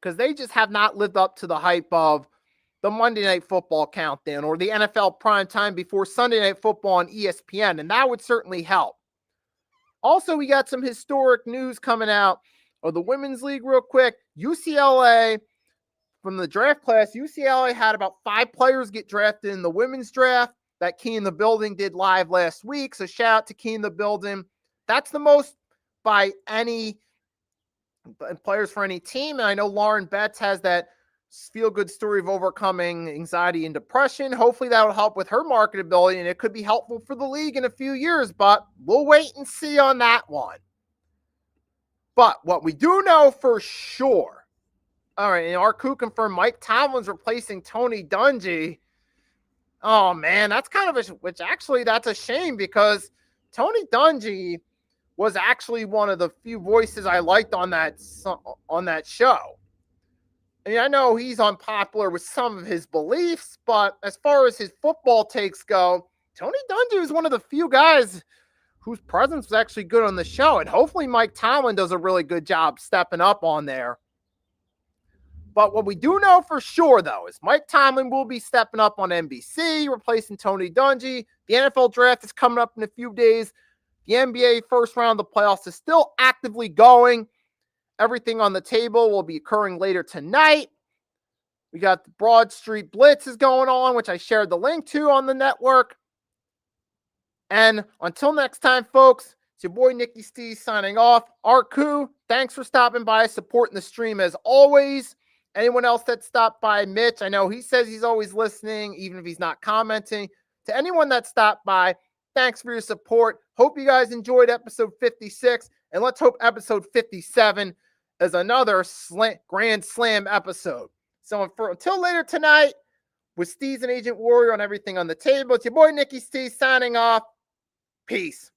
Because they just have not lived up to the hype of the Monday Night Football Countdown or the NFL primetime before Sunday Night Football on ESPN, and that would certainly help. Also, we got some historic news coming out of the Women's League real quick. UCLA, from the draft class, UCLA had about 5 players get drafted in the women's draft that Key in the Building did live last week, so shout out to Key in the Building. That's the most by any players for any team. And I know Lauren Betts has that feel-good story of overcoming anxiety and depression. Hopefully that will help with her marketability, and it could be helpful for the league in a few years, but we'll wait and see on that one. But what we do know for sure, all right, and our coup confirmed Mike Tomlin's replacing Tony Dungy. Oh, man, that's kind of that's a shame, because Tony Dungy was actually one of the few voices I liked on that show. I mean, I know he's unpopular with some of his beliefs, but as far as his football takes go, Tony Dungy is one of the few guys whose presence was actually good on the show. And hopefully Mike Tomlin does a really good job stepping up on there. But what we do know for sure, though, is Mike Tomlin will be stepping up on NBC, replacing Tony Dungy. The NFL draft is coming up in a few days. The NBA first round of the playoffs is still actively going. Everything on the table will be occurring later tonight. We got the Broad Street Blitz is going on, which I shared the link to on the network. And until next time, folks, it's your boy Nicky Stees signing off. Arku, thanks for stopping by, supporting the stream as always. Anyone else that stopped by, Mitch, I know he says he's always listening, even if he's not commenting. To anyone that stopped by, thanks for your support. Hope you guys enjoyed episode 56, and let's hope episode 57 is another Grand Slam episode. So until later tonight, with Steez and Agent Warrior on everything on the table, it's your boy Nicky Steez signing off. Peace.